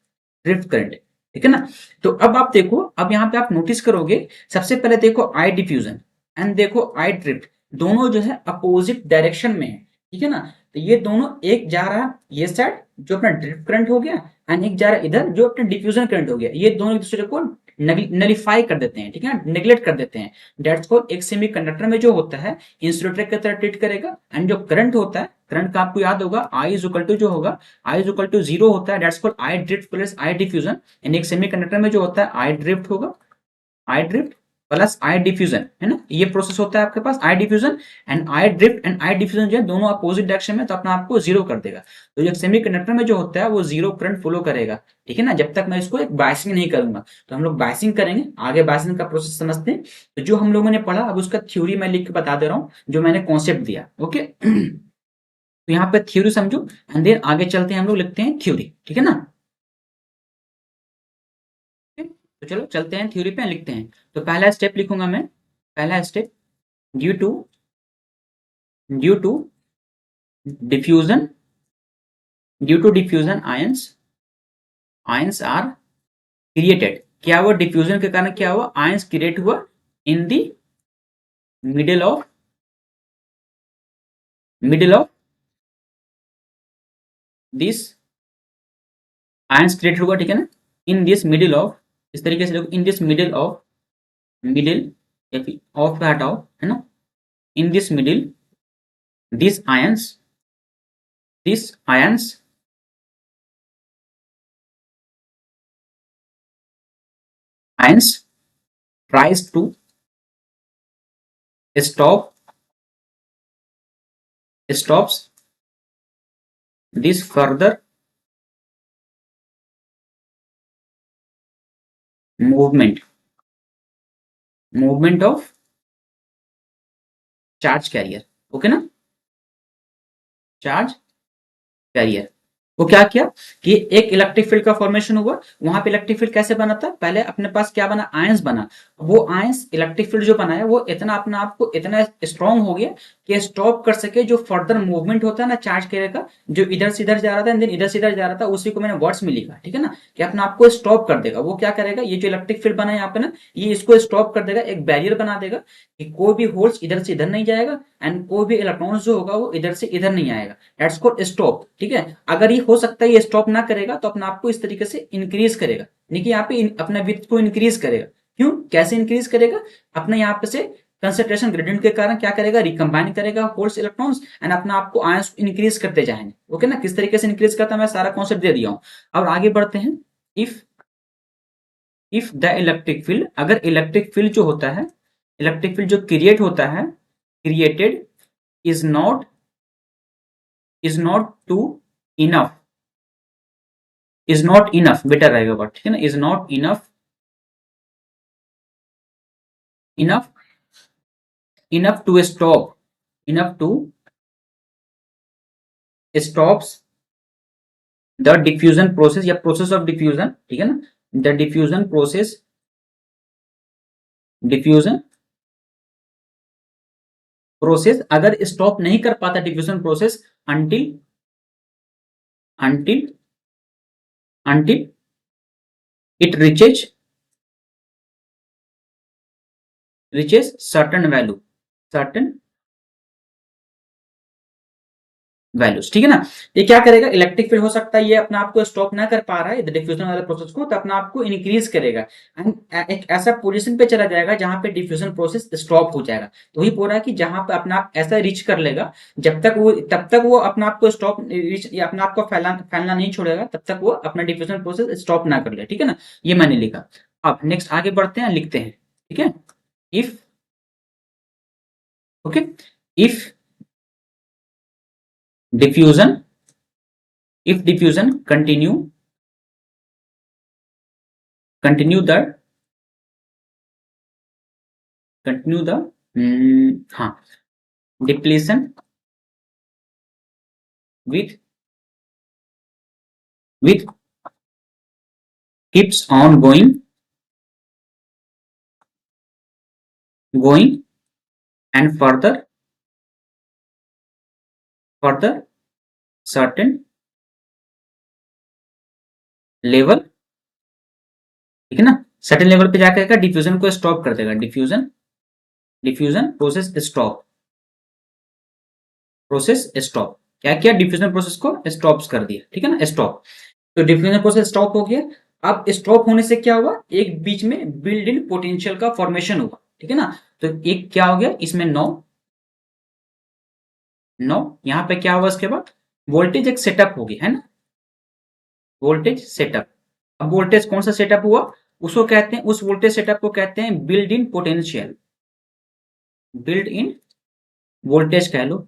ड्रिफ्ट करंट, ठीक है ना। तो अब आप देखो, अब यहाँ पे आप नोटिस करोगे, सबसे पहले देखो आई डिफ्यूजन एंड देखो आई ड्रिफ्ट, दोनों जो है अपोजिट डायरेक्शन में है, ठीक है ना। तो ये दोनों, एक जा रहा है ये साइड जो अपना ड्रिफ्ट करंट हो गया, एंड एक जा रहा है इधर जो अपना डिफ्यूजन करंट हो गया, ये दोनों एक दूसरे को नलीफाई कर देते हैं, ठीक है ना, नेग्लेक्ट कर देते हैं। डेट्स को एक सेमीकंडक्टर में जो होता है इंसुलेटर की तरह ट्रीट करेगा, एंड जो करंट होता है, करंट का आपको याद होगा आई इज इक्वल टू जो होगा, I is equal to zero होता है, that's called I drift plus I diffusion. And एक सेमीकंडक्टर में जो होता है आई ड्रिफ्ट होगा, I drift plus I diffusion, है ना, ये प्रोसेस होता है आपके पास I diffusion and I drift and I diffusion जो है दोनों अपोजिट डायरेक्शन में, तो अपना आपको जीरो कर देगा। तो जो सेमीकंडक्टर में जो होता है वो जीरो करंट फ्लो करेगा, ठीक है ना, जब तक मैं इसको एक बायसिंग नहीं करूंगा। तो हम लोग बायसिंग करेंगे, आगे बायसिंग का प्रोसेस समझते हैं। तो जो हम लोगों ने पढ़ा अब उसका थ्योरी मैं लिख के बता दे रहा हूँ, जो मैंने कॉन्सेप्ट दिया, ओके। तो यहाँ पे थ्योरी समझो एंड देन आगे चलते हैं, हम लोग लिखते हैं थ्योरी, ठीक है ना। तो चलो चलते हैं थ्योरी पे लिखते हैं। तो पहला स्टेप लिखूंगा मैं, पहला step, due to due to diffusion, due to diffusion ions, ions are created, क्या हुआ डिफ्यूजन के कारण, क्या हुआ आयंस क्रिएट हुआ in the middle of, middle of this, ions create हुआ, ठीक है ना, इन दिस मिडिल ऑफ, इस तरीके से देखो, in this middle of, middle या फिर ऑफ का हटाओ, है ना, in this middle, this ions, this ions ions tries to stop, stops this further movement, movement of charge carrier, okay ना, चार्ज कैरियर। वो क्या किया कि एक इलेक्ट्रिक फील्ड का फॉर्मेशन हुआ, वहां पे इलेक्ट्रिक फील्ड कैसे बना था, पहले अपने पास क्या बना, आयंस बना, वो आयंस इलेक्ट्रिक फील्ड जो बनाया वो इतना अपने आप को इतना स्ट्रांग हो गया कि स्टॉप कर सके जो फर्दर मूवमेंट होता है ना चार्ज कैरियर का, जो इधर से इधर जा रहा था एंड देन इधर से इधर जा रहा था, उसी को मैंने वर्ड्स में लिखा, ठीक है ना, कि अपने आप को स्टॉप कर देगा। वो क्या करेगा, ये जो इलेक्ट्रिक फील्ड बना है यहाँ पे ना, ये इसको स्टॉप कर देगा, एक बैरियर बना देगा कि कोई भी होल्स इधर से इधर नहीं जाएगा एंड कोई भी इलेक्ट्रॉन्स जो होगा वो इधर से इधर नहीं आएगा, दैट्स कॉल्ड स्टॉप, ठीक है। अगर ये हो सकता है ये स्टॉप ना करेगा तो अपने आप को इस तरीके से इंक्रीज करेगा, यानी कि यहाँ पे अपना विड्थ को इंक्रीज करेगा। क्यों, कैसे इंक्रीज करेगा, अपने यहाँ पे से कंसंट्रेशन ग्रेडियंट के कारण क्या करेगा, रिकंबाइन करेगा होल्स इलेक्ट्रॉन्स एंड अपना आपको आयंस इंक्रीज करते जाएंगे, ओके ना, किस तरीके से इंक्रीज करता है मैं सारा कॉन्सेप्ट दे दिया हूं। अब आगे बढ़ते हैं। If if the electric field, अगर इलेक्ट्रिक फील्ड जो होता है, इलेक्ट्रिक फील्ड जो क्रिएट होता है, created is not, is not to enough, is not enough better रहेगा वर्ड, ठीक है ना, is not enough, enough, enough to stop, enough to stops the diffusion process या प्रोसेस ऑफ डिफ्यूजन, ठीक है ना, the diffusion process, diffusion process अगर stop नहीं कर पाता diffusion process until, until until it reaches certain value, certain values, ठीक है ना। ये क्या करेगा, इलेक्ट्रिक फील्ड हो सकता है ये अपने आप को स्टॉप ना कर पा रहा है डिफ्यूजन वाले प्रोसेस को, तो अपने आप को इंक्रीज करेगा एंड एक ऐसा पोजीशन पे चला जाएगा जहां पे डिफ्यूजन प्रोसेस स्टॉप हो जाएगा। तो वही बोल रहा है कि जहां पे अपना आप ऐसा रीच कर लेगा, जब तक वो, तब तक वो अपने आप को स्टॉप रीच या अपने आप को फैलना नहीं छोड़ेगा, तब तक वो अपना डिफ्यूजन प्रोसेस स्टॉप ना कर ले, ठीक है ना, ये मैंने लिखा। अब नेक्स्ट आगे बढ़ते हैं, लिखते हैं, ठीक है। If, okay, if diffusion, if diffusion continue the, continue the, हाँ, depletion with keeps on going and further certain level, ठीक है ना, सर्टेन लेवल पे जाकर का डिफ्यूजन को स्टॉप कर देगा, डिफ्यूजन प्रोसेस स्टॉप, क्या किया, डिफ्यूजन प्रोसेस को स्टॉप कर दिया, ठीक है ना, स्टॉप। तो डिफ्यूजन प्रोसेस स्टॉप हो गया। अब स्टॉप होने से क्या हुआ, एक बीच में बिल्ड इन पोटेंशियल का फॉर्मेशन हुआ, ठीक है ना। तो एक क्या हो गया इसमें, नो यहां पे क्या हुआ, इसके बाद वोल्टेज एक सेटअप हो गया, है ना, वोल्टेज सेटअप। अब वोल्टेज कौन सा सेटअप हुआ, उसको कहते हैं, उस वोल्टेज सेटअप को कहते हैं build in potential, build in voltage कह लो,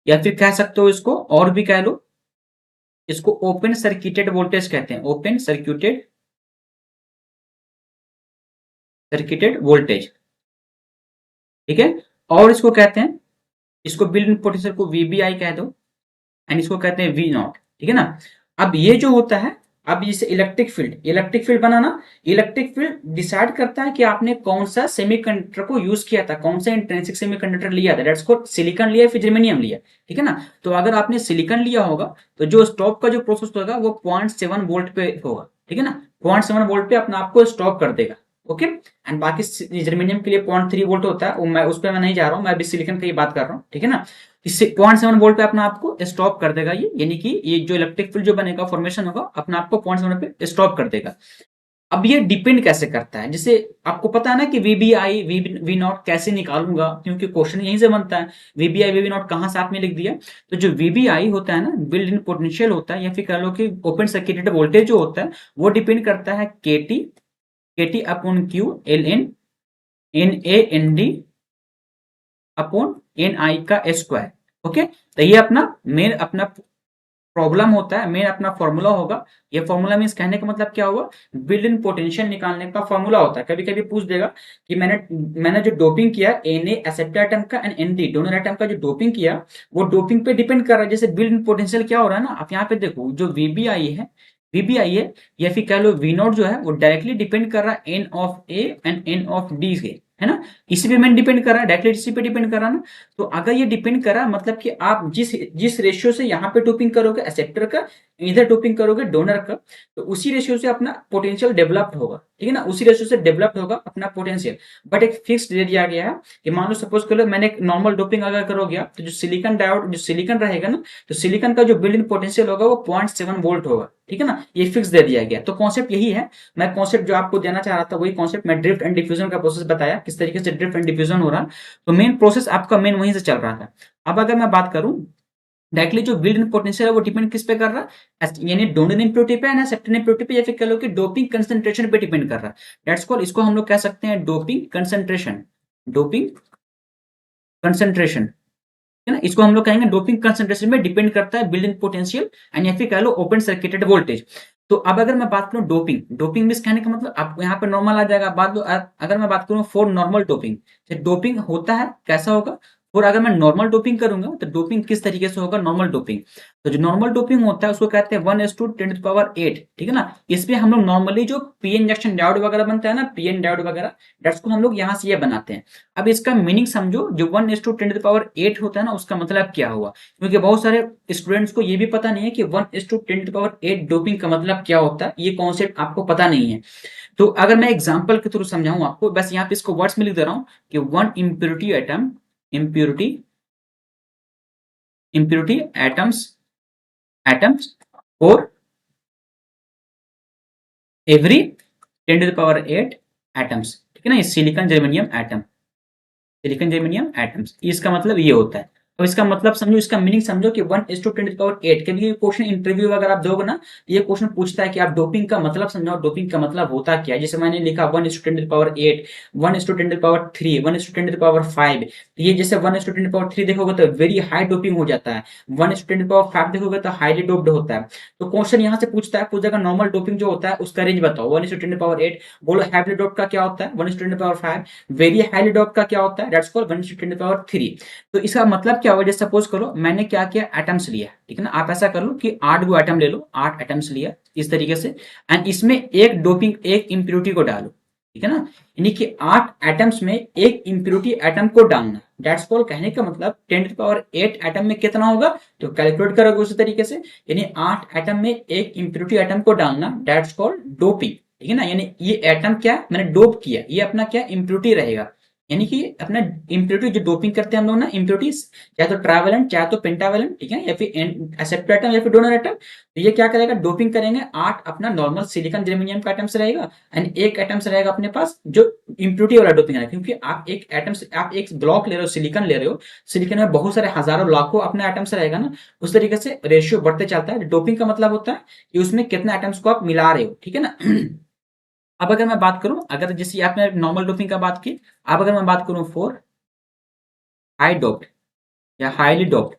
या फिर कह सकते हो इसको और भी कह लो, इसको ओपन सर्किटेड वोल्टेज कहते हैं, ओपन सर्किटेड वोल्टेज, ठीक है। और इसको कहते हैं, इसको बिल्ड इन पोटेंशियल को वीबीआई कह दो, एंड इसको कहते हैं वी नॉट, ठीक है ना। अब ये जो होता है, अब जैसे इलेक्ट्रिक फील्ड बनाना, इलेक्ट्रिक फील्ड डिसाइड करता है कि आपने कौन सा सेमीकंडक्टर को यूज किया था, कौन सा इंट्रिंसिक सेमीकंडक्टर लिया था, डेट्स को सिलिकॉन लिया फिर जर्मेनियम लिया, ठीक है ना। तो अगर आपने सिलिकॉन लिया होगा तो जो स्टॉप का जो प्रोसेस होगा वो 0.7 वोल्ट पे होगा, ठीक है ना, 0.7 वोल्ट पे अपने आप को स्टॉप कर देगा, ओके। एंड बाकी जर्मेनियम के लिए 0.3 वोल्ट होता है, मैं उस पर मैं नहीं जा रहा हूँ, मैं अभी सिलिकॉन की बात कर रहा हूँ, ठीक है ना। इससे 0.7 वोल्ट पे अपना आपको स्टॉप कर देगा ये, यानी कि ये जो इलेक्ट्रिक फील्ड जो बनेगा, फॉर्मेशन होगा, अपना आपको 0.7 पे स्टॉप कर देगा। अब ये डिपेंड कैसे करता है, जैसे आपको पता है ना कि वीबीआई वी नॉट कैसे निकालूंगा, क्योंकि क्वेश्चन यहीं से बनता है, वीबीआई वी नॉट कहां से आपने लिख दिया। तो जो वीबीआई होता है ना, बिल्ड इन पोटेंशियल होता है, या फिर कह लो कि ओपन सर्किटेड वोल्टेज जो होता है, वो डिपेंड करता है KT upon Q L N A N D upon N I का स्क्वायर, ओके। तो ये अपना प्रॉब्लम होता है, मेन अपना फॉर्मूला होगा। ये फॉर्मूला मींस कहने का मतलब क्या हुआ, बिल्ड इन पोटेंशियल निकालने का फॉर्मूला होता है। कभी कभी पूछ देगा कि मैंने जो डोपिंग किया एन एक्सेप्टर एटम का and N D donor atom का जो डोपिंग किया, वो डोपिंग पे डिपेंड कर रहा है। जैसे बिल्ड इन पोटेंशियल क्या हो रहा है ना, आप यहाँ पे देखो, जो वीबीआई है या फिर कह लो वी नॉट जो है, वो डायरेक्टली डिपेंड कर रहा है N of A and N of D से, है ना। इसी पे मैंने डिपेंड कर रहा है, डायरेक्टली इसी पे डिपेंड कर रहा है ना। तो अगर ये डिपेंड कर रहा है, मतलब कि आप जिस जिस रेशियो से यहाँ पे डोपिंग करोगे एक्सेप्टर का, इधर डोपिंग करोगे डोनर का, तो उसी रेशियो से अपना पोटेंशियल डेवलप्ड होगा, ठीक है ना, उसी रेशियो से डेवलप्ड होगा अपना पोटेंशियल। बट एक फिक्स दे दिया गया है कि मान लो सपोज करो मैंने एक नॉर्मल डोपिंग अगर करोगे आप, तो जो सिलिकॉन डायोड जो सिलिकॉन रहेगा ना, तो सिलिकॉन का जो बिल्ड इन पोटेंशियल होगा वो 0.7 वोल्ट होगा, ठीक है ना, ये फिक्स दे दिया गया। तो कॉन्सेप्ट यही है, मैं कॉन्सेप्ट जो आपको देना चाह रहा था वही कॉन्सेप्ट, मैं ड्रिफ्ट एंड डिफ्यूजन का प्रोसेस बताया, किस तरीके से ड्रिफ्ट एंड डिफ्यूजन हो रहा है। तो मेन प्रोसेस आपका मेन वहीं से चल रहा था। अब अगर मैं बात करूं, डायरेक्टली जो बिल्ड इन पोटेंशियल है वो डिपेंड किस पे कर रहा है, यानी डोनर इम्प्योरिटी पे ना सेप्टेन इम्प्योरिटी पे, या फिर कह लो कि डोपिंग कंसंट्रेशन पे डिपेंड कर रहा है। दैट्स कॉल्ड, इसको हम लोग कह सकते हैं डोपिंग कंसंट्रेशन, है ना, इसको हम लोग कहेंगे डोपिंग कंसंट्रेशन में डिपेंड करता है बिल्ड इन पोटेंशियल एंड या फिर कह लो ओपन सर्किटेड वोल्टेज। तो अब अगर मैं बात करूं डोपिंग मींस कहने का मतलब आपको यहाँ पे नॉर्मल आ जाएगा। अगर मैं बात करूं फॉर नॉर्मल डोपिंग, डोपिंग होता है कैसा होगा, और अगर मैं नॉर्मल डोपिंग करूंगा तो डोपिंग किस तरीके से होगा, नॉर्मल डोपिंग। तो जो नॉर्मल डोपिंग होता है उसको कहते हैं 1:10⁸, ठीक है ना। इसमें हम लोग नॉर्मली जो पीएन जंक्शन डायोड वगैरह बनता है ना, पीएन डायोड वगैरह, डेट्स को हम लोग यहाँ से ये बनाते हैं। अब इसका मीनिंग समझो, जो 1:10⁸ होता है ना, उसका मतलब क्या हुआ, क्योंकि बहुत सारे स्टूडेंट्स को ये भी पता नहीं है कि 1:10⁸ डोपिंग का मतलब क्या होता है, ये कॉन्सेप्ट आपको पता नहीं है। तो अगर मैं एग्जांपल के थ्रू समझाऊं आपको, बस यहाँ पे इसको वर्ड्स में लिख दे रहा हूं कि one impurity atoms for every 10⁸ atoms, ठीक है ना, ये सिलिकॉन जर्मेनियम एटम्स, इसका मतलब ये होता है। अब इसका मतलब समझो, इसका मीनिंग समझो कि 1:10⁸ कभी क्वेश्चन इंटरव्यू अगर आप दोगे ना, ये क्वेश्चन पूछता है कि आप डोपिंग का मतलब समझाओ, डोपिंग का मतलब होता क्या है। जैसे मैंने लिखा 1:10⁸, 1:10⁵, 1:10⁵, ये जैसे 1:10⁵ देखोगे तो वेरी हाई डोपिंग हो जाता है, 1:10⁵ देखोगे तो हाईली डोप्ड होता है। तो क्वेश्चन यहाँ से पूछता है, पूछेगा नॉर्मल डोपिंग जो होता है उसका रेंज बताओ, 1:10⁸, बोलो हैवी डोप का क्या होता है 1:10⁵, वेरी हाईली डोप का क्या होता है, दैट्स कॉल्ड 1:10⁵। तो इसका मतलब क्या होगा, जैसे सपोज करो मैंने क्या किया, एटम्स लिया, ठीक है ना। आप ऐसा कर लो कि 8 गो एटम ले लो, 8 एटम्स लिया इस तरीके से, एंड इसमें एक डोपिंग, एक इंप्योरिटी को डालो, ठीक है ना। यानी कि 8 एटम्स में एक इंप्योरिटी एटम को डालना, दैट्स कॉल्ड, कहने का मतलब 10⁸ एटम में कितना होगा, तो कैलकुलेट करोगे उसी तरीके से, यानी 8 एटम में एक इंप्योरिटी एटम को डालना, दैट्स कॉल्ड डोपिंग, ठीक है ना। यानी ये एटम क्या मैंने डोप किया, ये अपना क्या इंप्योरिटी रहेगा, यानी कि अपना इम्प्योरिटी जो डोपिंग करते हैं हम लोग ना, इम्प्योरिटीज चाहे तो ट्रावेलेंट चाहे तो पेंटावेलेंट, ठीक है, या फिर एक्सेप्टर एटम या फिर डोनर एटम, तो ये क्या करेगा, डोपिंग करेंगे 8 अपना नॉर्मल सिलिकॉन जर्मेनियम का एटम्स रहेगा, एंड एक एटम्स रहेगा अपने पास जो इम्प्योरिटी वाला डोपिंग है, क्योंकि आप एक एटम्स, आप एक ब्लॉक ले रहे हो, सिलिकॉन ले रहे हो, सिलिकॉन में बहुत सारे हजारों लाखों अपने एटम्स रहेगा ना, उस तरीके से रेशियो बढ़ते चलता है। डोपिंग का मतलब होता है कि उसमें कितने एटम्स को आप मिला रहे हो, ठीक है ना। अब अगर मैं बात करूं, अगर जैसे आपने नॉर्मल डोपिंग का बात की, अब अगर मैं बात करूं फॉर हाई डोप्ड या हाईली डोप्ड,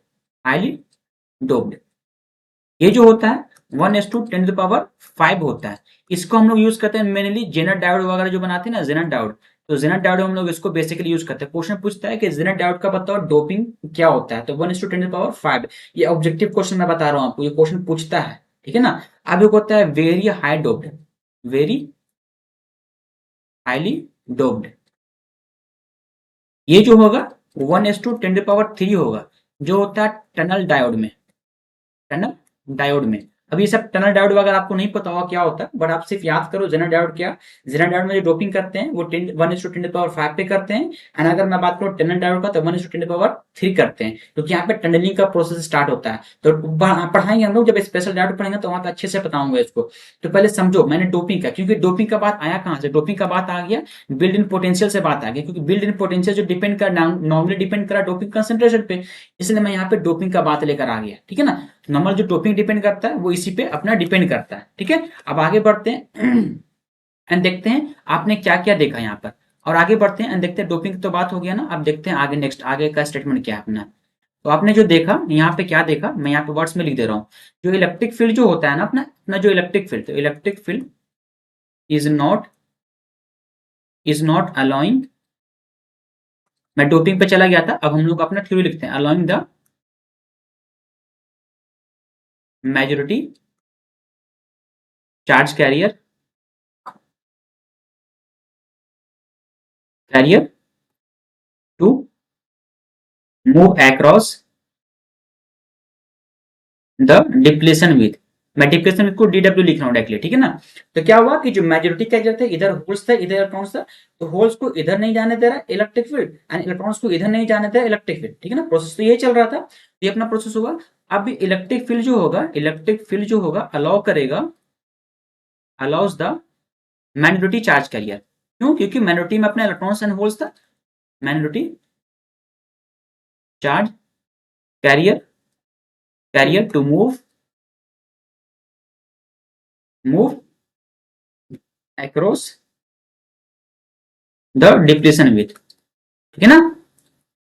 ये जो होता है 1:10⁵ होता है। इसको हम लोग यूज करते हैं मेनली जेनर डायोड वगैरह जो बनाते हैं ना, जेनर डायोड, तो जेनर डायोड हम लोग इसको बेसिकली यूज करते हैं। क्वेश्चन पूछता है कि जेनर डायोड का बताओ डोपिंग क्या होता है, तो 1:10⁵, ये ऑब्जेक्टिव क्वेश्चन मैं बता रहा हूं आपको, ये क्वेश्चन पूछता है, ठीक है ना। अब ये होता है very high doped, very highly doped, ये जो होगा 1:10⁻³ होगा, जो होता है टनल डायोड में, टनल डायोड में। अब ये सब टनल डायोड अगर आपको नहीं पता होगा क्या होता है, बट आप सिर्फ याद करो जेनर डायोड क्या, जेनर डायोड में जो डोपिंग करते हैं वो 1:10⁵ पे करते हैं, एंड अगर मैं बात करूं टनल डायोड का तो 1:10⁻³ करते हैं, क्योंकि यहाँ पे टनलिंग का प्रोसेस स्टार्ट होता है। तो पढ़ाएंगे हम लोग, जब स्पेशल डायोड पढ़ेंगे तो वहां पे अच्छे से बताऊंगा इसको। तो पहले समझो मैंने डोपिंग का, क्योंकि डोपिंग का बात आया कहां से, डोपिंग का बात आ गया बिल्ड इन पोटेंशियल से, बात आ गई, क्योंकि बिल्ड इन पोटेंशियल जो डिपेंड कर नॉर्मली डिपेंड करा डोपिंग कंसेंट्रेशन पे, इसलिए मैं यहाँ पे डोपिंग का बात लेकर आ गया, ठीक है ना। नॉर्मल जो डोपिंग डिपेंड करता है वो इसी पे अपना डिपेंड करता है, ठीक है। अब आगे बढ़ते हैं एंड देखते हैं आपने क्या क्या देखा यहाँ पर, और आगे बढ़ते हैं एंड देखते हैं, डोपिंग की तो बात हो गया ना, अब देखते हैं आगे नेक्स्ट आगे का स्टेटमेंट क्या है अपना। तो आपने जो देखा यहाँ पे, क्या देखा मैं यहाँ पे वर्ड्स में लिख दे रहा हूँ, जो इलेक्ट्रिक फील्ड जो होता है ना अपना अपना जो इलेक्ट्रिक फील्ड, तो electric field is not allowing, मैं डोपिंग पे चला गया था, अब हम लोग अपना थ्योरी लिखते हैं, allowing the majority charge carrier to move across the depletion width, मैं डिप्लेशन विथ को डीडब्ल्यू लिख रहा हूँ डायरेक्टली, ठीक है ना। तो क्या हुआ कि जो मेजोरिटी कैरियर थे, इधर होल्स थे इधर इलेक्ट्रॉन्स था, तो होल्स को इधर नहीं जाने दे रहा इलेक्ट्रिक फील्ड, एंड इलेक्ट्रॉन्स को इधर नहीं जाने दे रहा इलेक्ट्रिक फील्ड, ठीक है ना। प्रोसेस तो यही चल रहा था, ये अपना प्रोसेस हुआ। अब इलेक्ट्रिक फील्ड जो होगा, इलेक्ट्रिक फील्ड जो होगा अलाउ करेगा, allows the minority charge carrier, क्यों, क्योंकि माइनॉरिटी में अपना इलेक्ट्रॉन्स एंड होल्स था, minority charge carrier carrier to move across the depletion width, ठीक है ना।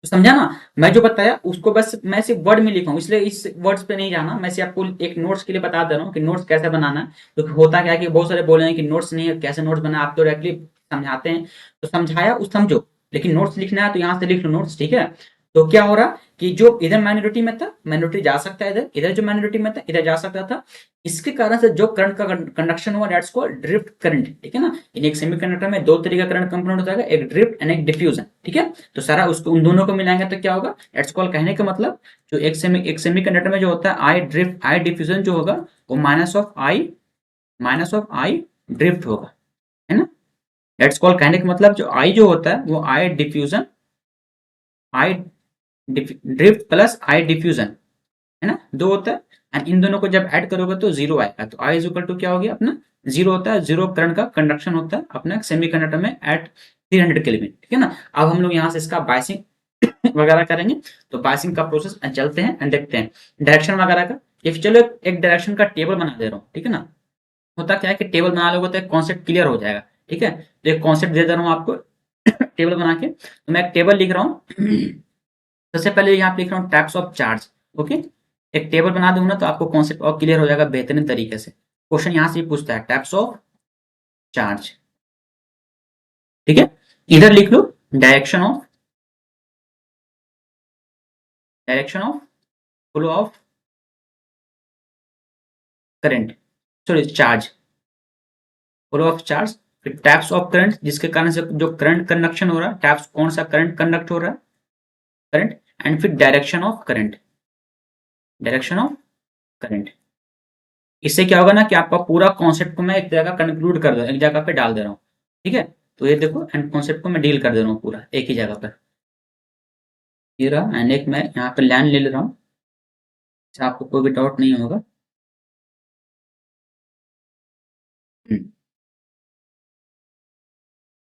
तो समझा ना, मैं जो बताया उसको बस मैं सिर्फ वर्ड में लिखा हूं, इसलिए इस वर्ड्स पे नहीं जाना, मैं सिर्फ आपको एक नोट्स के लिए बता दे रहा हूँ कि नोट्स कैसे बनाना है। तो होता क्या है कि बहुत सारे बोले हैं कि नोट्स नहीं है, कैसे नोट्स बना, आप तो डायरेक्टली समझाते हैं, तो समझाया उस समझो, लेकिन नोट्स लिखना है तो यहाँ से लिख लो नोट्स, ठीक है। तो क्या हो रहा कि जो इधर माइनॉरिटी में था, माइनॉरिटी जा सकता है इधर, इधर जो माइनॉरिटी में था इधर जा सकता था, इसके कारण से जो करंट का कंडक्शन हुआ दैट्स कॉल्ड ड्रिफ्ट करंट, ठीक है ना। इन एक सेमीकंडक्टर में दो तरीके का करंट कंपोनेंट होता है, एक ड्रिफ्ट एंड एक डिफ्यूजन, ठीक है। तो सारा उसको उन दोनों को मिलाएंगे तो क्या होगा, दैट्स कॉल्ड, कहने का मतलब जो एक सेमीकंडक्टर में जो होता है आई डिफ्यूजन जो होगा वो माइनस ऑफ आई ड्रिफ्ट होगा, है ना। दैट्स कॉल्ड, कहने का मतलब जो आई जो होता है वो आई diffusion, I drift plus I diffusion, है ना, दो होता है, एंड इन दोनों को जब ऐड करोगे तो जीरो आएगा, तो आई इज इक्वल टू क्या हो गया अपना जीरो होता है, जीरो करंट का कंडक्शन होता है अपना सेमीकंडक्टर में एट 300 केल्विन, ठीक है ना। अब हम लोग यहाँ से इसका बायसिंग वगैरह करेंगे। तो बायसिंग का प्रोसेस चलते हैं एंड देखते हैं डायरेक्शन वगैरह का। इफ चलो एक डायरेक्शन का टेबल बना दे रहा हूँ, ठीक है ना। होता क्या है कि टेबल बना लोगे तो एक कॉन्सेप्ट क्लियर हो जाएगा, ठीक है। तो एक कॉन्सेप्ट दे दे रहा हूँ आपको टेबल बना के, तो मैं एक टेबल लिख रहा हूँ। सबसे पहले यहाँ पे लिख रहा हूँ टाइप्स ऑफ चार्ज। ओके, एक टेबल बना दूंगा ना तो आपको कॉन्सेप्ट और क्लियर हो जाएगा बेहतरीन तरीके से। क्वेश्चन यहाँ से ही पूछता है टाइप्स ऑफ चार्ज, ठीक है। इधर लिख लो direction of flow of current, sorry charge, flow of charge. फिर टाइप्स ऑफ करंट, जिसके कारण से जो करंट कंडक्शन हो रहा है, टाइप्स कौन सा करंट कंडक्ट हो रहा है, करंट। एंड फिर डायरेक्शन ऑफ करंट। इससे क्या होगा ना कि आपका पूरा कॉन्सेप्ट को मैं एक जगह कंक्लूड कर दूं, एक जगह पे डाल दे रहा हूँ, ठीक है। तो ये देखो एंड कॉन्सेप्ट को मैं डील कर दे रहा हूँ पूरा एक ही जगह पर। ये रहा, एंड एक मैं यहाँ पे लाइन ले रहा हूँ, आपको कोई भी डाउट नहीं होगा।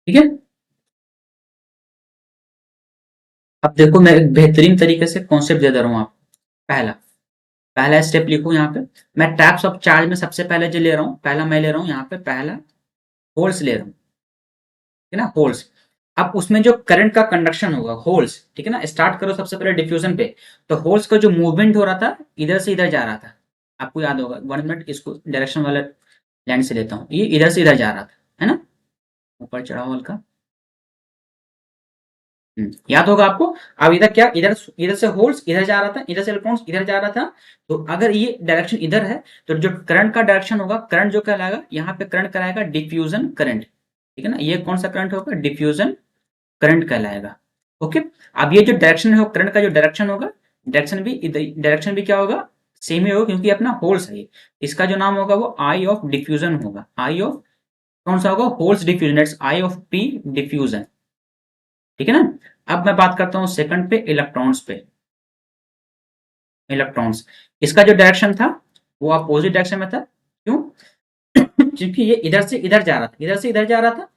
ठीक है। अब देखो मैं एक बेहतरीन तरीके से कॉन्सेप्ट दे दे रहा हूँ आपको। पहला पहला स्टेप लिखो यहाँ पे। मैं टाइप्स ऑफ चार्ज में सबसे पहले जो ले रहा हूँ, पहला मैं ले रहा हूँ यहाँ पे, पहला होल्स ले रहा हूँ, ठीक है ना, होल्स। अब उसमें जो करंट का कंडक्शन होगा, होल्स, ठीक है ना। स्टार्ट करो सबसे पहले डिफ्यूजन पे। तो होल्स का जो मूवमेंट हो रहा था, इधर से इधर जा रहा था। आपको याद होगा, 1 मिनट इसको डायरेक्शन वाले लाइन से लेता हूँ, ये इधर से इधर जा रहा था, है ना, ऊपर चढ़ाव हल्का। याद होगा आपको। अब इधर क्या, इधर इधर से होल्स इधर जा रहा था, इधर से इलेक्ट्रॉन्स इधर जा रहा था। तो अगर ये डायरेक्शन इधर है, तो जो करंट का डायरेक्शन होगा, करंट जो कहलाएगा यहाँ पे, करंट कहलाएगा डिफ्यूजन करंट, ठीक है ना। ये कौन सा करंट होगा, डिफ्यूजन करंट कहलाएगा। ओके। अब ये जो डायरेक्शन है, करंट का जो डायरेक्शन होगा, डायरेक्शन भी क्या होगा, सेम ही होगा, क्योंकि अपना होल्स है ये। इसका जो नाम होगा वो आई ऑफ डिफ्यूजन होगा। आई ऑफ कौन सा होगा, holes diffusion, that's I of P diffusion, ठीक है ना। अब मैं बात करता हूं सेकंड पे, इलेक्ट्रॉन्स पे। इलेक्ट्रॉन्स, इसका जो डायरेक्शन था वो अपोजिट डायरेक्शन में था। क्यों? क्योंकि ये इधर से इधर जा रहा था, इधर से इधर जा रहा था।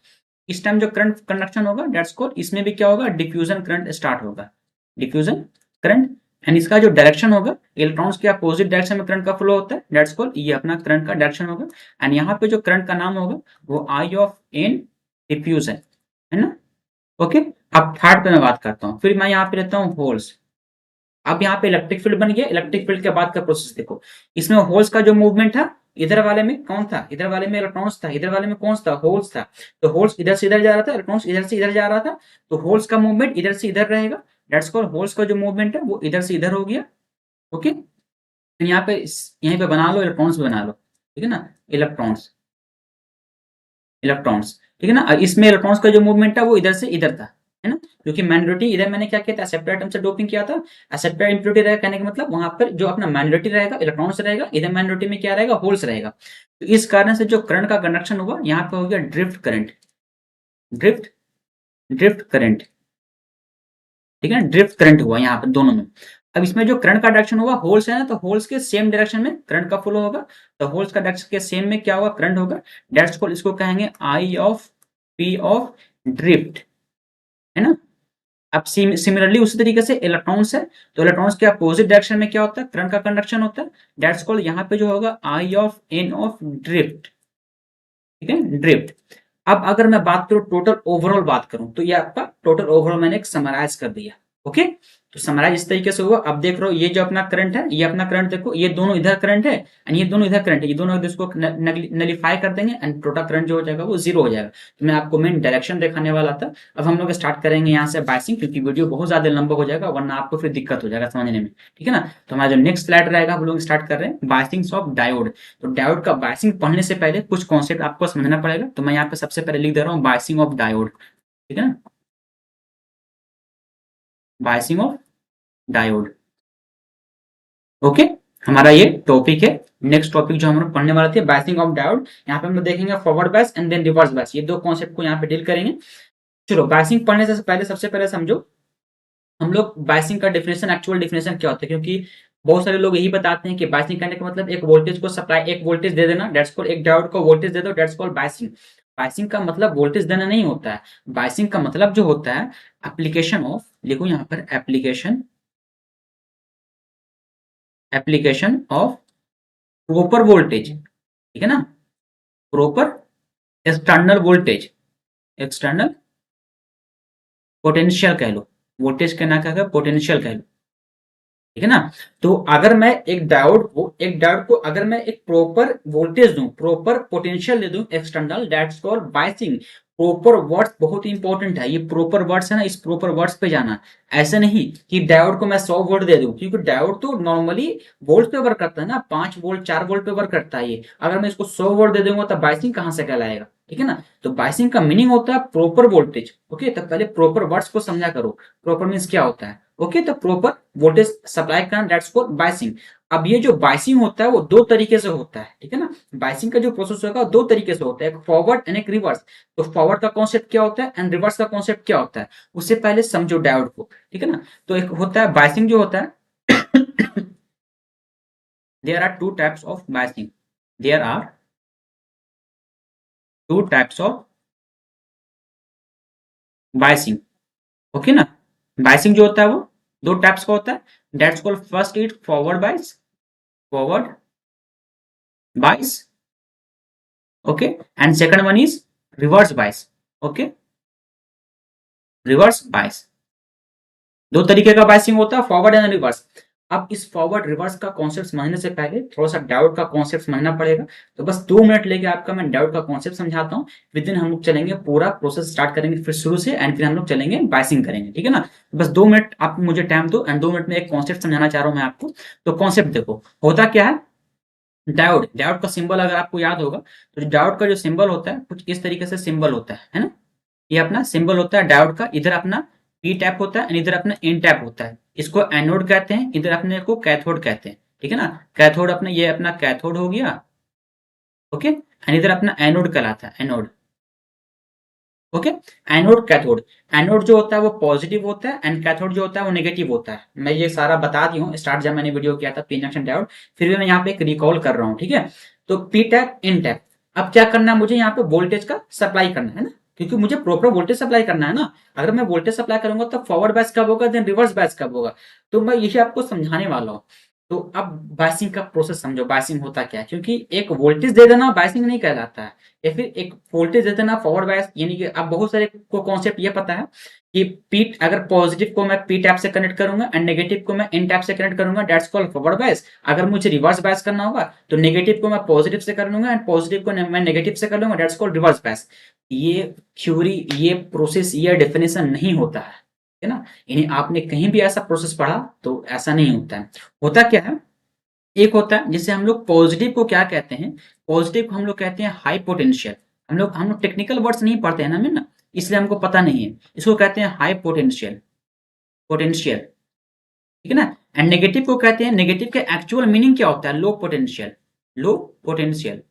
इस टाइम जो करंट कंडक्शन होगा, डेट्स कॉल्ड, इसमें भी क्या होगा, डिफ्यूजन करंट स्टार्ट होगा, डिफ्यूजन करंट। एंड इसका जो डायरेक्शन होगा, इलेक्ट्रॉन्स के अपोजिट डायरेक्शन में करंट का फ्लो होता है, डेट्स कॉल्ड, ये अपना करंट का डायरेक्शन होगा। एंड यहाँ पे जो करंट का नाम होगा वो आई ऑफ एन डिफ्यूजन, है ना। ओके। अब थर्ड पे मैं बात करता हूँ, फिर मैं यहाँ पे लेता हूँ होल्स। अब यहाँ पे इलेक्ट्रिक फील्ड बन गया। इलेक्ट्रिक फील्ड के बाद का प्रोसेस देखो, इसमें होल्स का जो मूवमेंट था, इधर वाले में कौन था, इधर वाले में इलेक्ट्रॉन्स था, इधर वाले में कौन था, होल्स था। तो होल्स इधर से इधर जा रहा था, इलेक्ट्रॉन्स इधर से इधर जा रहा था। तो होल्स का मूवमेंट इधर से इधर रहेगा, डेट्स कॉल्ड, होल्स का जो मूवमेंट है वो इधर से इधर हो गया। ओके। यहाँ पे यहीं पे बना लो, इलेक्ट्रॉन्स बना लो, ठीक है ना, इलेक्ट्रॉन्स, इलेक्ट्रॉन्स, ठीक है ना। इसमें इलेक्ट्रॉन्स का जो मूवमेंट था वो इधर से इधर था, है ना। क्योंकि माइनॉरिटी इधर मैंने क्या किया था, एक्सेप्टर एटम से डोपिंग किया था। एक्सेप्टर इम्प्योरिटी रहेगा, कहने का मतलब वहां पर जो अपना माइनॉरिटी रहेगा, इलेक्ट्रॉन्स रहेगा, इधर माइनॉरिटी में क्या रहेगा, होल्स रहेगा। तो इस कारण से जो करंट का कंडक्शन हुआ, यहाँ पे हो गया drift current, drift drift current, ठीक है ना, ड्रिफ्ट करंट हुआ यहाँ पे दोनों में। अब इसमें जो करंट का डायरेक्शन होगा, होल्स है ना, तो होल्स के सेम डायरेक्शन में करंट का फ्लो होगा। तो होल्स का डायरेक्शन के सेम में क्या होगा, करंट होगा। दैट्स कॉल्ड, इसको कहेंगे आई ऑफ पी ऑफ ड्रिफ्ट, है ना। अब सिमिलरली उसी तरीके से इलेक्ट्रॉन्स है, तो इलेक्ट्रॉन्स के अपोजिट डायरेक्शन में क्या होता है, करंट का कंडक्शन होता है। दैट्स कॉल्ड, यहाँ पे जो होगा आई ऑफ एन ऑफ ड्रिफ्ट, ठीक है, ड्रिफ्ट। अब अगर मैं बात करूं टोटल ओवरऑल बात करूं, तो ये आपका टोटल ओवरऑल मैंने एक समराइज कर दिया। ओके। तो समराइज इस तरीके से हुआ। अब देख रहे हो, ये जो अपना करंट है, ये अपना करंट देखो, ये दोनों इधर करंट है एंड ये दोनों इधर करंट है। ये दोनों इसको नलीफाई कर देंगे एंड टोटल करंट जो हो जाएगा वो जीरो हो जाएगा। तो मैं आपको मेन डायरेक्शन दिखाने वाला था। अब हम लोग स्टार्ट करेंगे यहाँ से बाइसिंग, क्योंकि वीडियो बहुत ज्यादा लंबा हो जाएगा, वरना आपको फिर दिक्कत हो जाएगा समझने में, ठीक है ना। तो हमारा जो नेक्स्ट स्लाइड रहेगा, हम लोग स्टार्ट कर रहे हैं बाइसिंग ऑफ डायोड। तो डायोड का बाइसिंग पढ़ने से पहले कुछ कॉन्सेप्ट आपको समझना पड़ेगा। तो मैं यहाँ पे सबसे पहले लिख दे रहा हूँ बाइसिंग ऑफ डायोड, ठीक है ना, बाइसिंग ऑफ डायोड। ओके। हमारा ये टॉपिक है। नेक्स्ट टॉपिक जो हम लोग पढ़ने वाले थे, बाइसिंग ऑफ डायोड। यहाँ पे हम लोग देखेंगे forward bias and then reverse bias, ये दो कॉन्सेप्ट को यहाँ पे डील करेंगे। चलो, बाइसिंग पढ़ने से पहले सबसे पहले समझो हम लोग बाइसिंग का डेफिनेशन, एक्चुअल डेफिनेशन क्या होता है। क्योंकि बहुत सारे लोग यही बताते हैं कि बाइसिंग करने का मतलब एक वोल्टेज को सप्लाई, एक वोल्टेज दे देना, डेट्स कॉल्ड, एक डायोड को वोल्टेज दे दो, डेट्स कॉल्ड बाइसिंग। बायसिंग का मतलब वोल्टेज देना नहीं होता है। बायसिंग का मतलब जो होता है एप्लीकेशन ऑफ, लिखो यहाँ पर एप्लीकेशन ऑफ प्रॉपर वोल्टेज, ठीक है ना, proper external voltage, external potential कह लो, वोल्टेज का ना कह पोटेंशियल कह लो, ठीक है ना। तो अगर मैं एक डायोड को अगर मैं एक प्रॉपर वोल्टेज दूं, प्रॉपर पोटेंशियल दे दूं external, that's called biasing. Proper words बहुत इंपॉर्टेंट है, ये प्रॉपर वर्ड्स है ना, इस प्रॉपर वर्ड्स पे जाना। ऐसे नहीं कि डायोड को मैं 100 वोल्ट दे दूं, क्योंकि डायोड तो नॉर्मली वोल्ट पे वर्क करता है ना, 5 वोल्ट 4 वोल्ट पे वर्क करता है ये। अगर मैं इसको 100 वोल्ट दे दूंगा तो बायसिंग कहां से कहलाएगा, ठीक है ना। तो बायसिंग का मीनिंग होता है प्रॉपर वोल्टेज। ओके, तो पहले प्रॉपर वर्ड्स को समझा करो, प्रॉपर मीन्स क्या होता है। ओके, तो प्रॉपर वोल्टेज सप्लाई करना, दैट्स कॉल्ड बायसिंग। अब ये जो बायसिंग होता है वो दो तरीके से होता है, ठीक है ना। बायसिंग का जो प्रोसेस होगा दो तरीके से होता है, एक फॉरवर्ड एंड एक रिवर्स। तो फॉरवर्ड का कॉन्सेप्ट क्या होता है एंड रिवर्स का कॉन्सेप्ट क्या होता है, उससे पहले समझो डायोड को, ठीक है ना। तो एक होता है बायसिंग जो होता है there are two types of biasing, there are two types of biasing. Okay ना, बायसिंग जो होता है वो दो टाइप्स का होता है, that's called first is forward bias, forward bias, okay, and second one is reverse bias. Okay, reverse bias, दो तरीके का बायसिंग होता है, फॉरवर्ड एंड रिवर्स। अब इस फॉरवर्ड रिवर्स का कॉन्सेप्ट समझने से पहले थोड़ा सा डायोड का कॉन्सेप्ट समझना पड़ेगा। तो बस 2 मिनट लेके आपका मैं डायोड का कॉन्सेप्ट समझाता हूँ, विद इन हम लोग चलेंगे पूरा प्रोसेस स्टार्ट करेंगे फिर शुरू से, एंड फिर हम लोग चलेंगे बायसिंग करेंगे, ठीक है ना। बस 2 मिनट आप मुझे टाइम दो, एंड 2 मिनट में एक कॉन्सेप्ट समझाना चाह रहा हूँ मैं आपको। तो कॉन्सेप्ट देखो, होता क्या है, डायोड, डायोड का सिंबल अगर आपको याद होगा, तो डायोड का जो सिंबल होता है कुछ इस तरीके से सिंबल होता है ना। ये अपना सिंबल होता है डायोड का, इधर अपना पी टैप होता है, इधर अपना एन टैप होता है, इसको एनोड कहते हैं, इधर अपने को कैथोड कहते हैं, ठीक है ना। कैथोड अपना, ये अपना कैथोड हो गया, ओके, एंड इधर अपना एनोड कहलाता है, anode. Okay, anode cathode, anode जो होता है वो पॉजिटिव होता है एंड कैथोड जो होता है वो नेगेटिव होता है। मैं ये सारा बता दी हूँ स्टार्ट जब मैंने वीडियो किया था पी जंक्शन डायोड, फिर भी मैं यहाँ पे एक रिकॉल कर रहा हूँ, ठीक है। तो पी टैप इन टैप, अब क्या करना है मुझे यहाँ पे वोल्टेज का सप्लाई करना है ना, क्योंकि मुझे प्रॉपर वोल्टेज सप्लाई करना है ना। अगर मैं वोल्टेज सप्लाई करूंगा तो फॉरवर्ड बैच कब होगा, देन रिवर्स बैच कब होगा, तो मैं यही आपको समझाने वाला हूँ। तो अब बायसिंग का प्रोसेस समझो, बायसिंग होता क्या है, क्योंकि एक वोल्टेज दे देना बायसिंग नहीं कहलाता है, या फिर एक वोल्टेज देते ना फॉरवर्ड बायस, यानी कि अब बहुत सारे को कॉन्सेप्ट ये पता है कि पी, अगर पॉजिटिव को मैं पी टैप से कनेक्ट करूंगा एंड नेगेटिव को मैं एन टैप से कनेक्ट करूंगा, दैट्स कॉल्ड फॉरवर्ड बायस। अगर मुझे रिवर्स बायस करना होगा तो नेगेटिव को मैं पॉजिटिव से कर लूंगा एंड पॉजिटिव को मैं नेगेटिव से कर लूंगा, दैट्स कॉल्ड रिवर्स बायस। ये थ्योरी, ये प्रोसेस, ये डेफिनेशन नहीं होता है ना। यानी आपने कहीं भी ऐसा प्रोसेस पढ़ा तो ऐसा नहीं होता है। होता क्या है, एक होता है जिसे हम लोग पॉजिटिव को क्या कहते हैं, पॉजिटिव को हम लोग कहते हैं हाई पोटेंशियल। हम लोग टेक्निकल वर्ड्स नहीं पढ़ते हैं ना, इसलिए हमको पता नहीं है। इसको कहते हैं हाई पोटेंशियल, पोटेंशियल, ठीक है ना। एंड नेगेटिव को कहते हैं, नेगेटिव के एक्चुअल मीनिंग क्या होता है, low potential, low potential,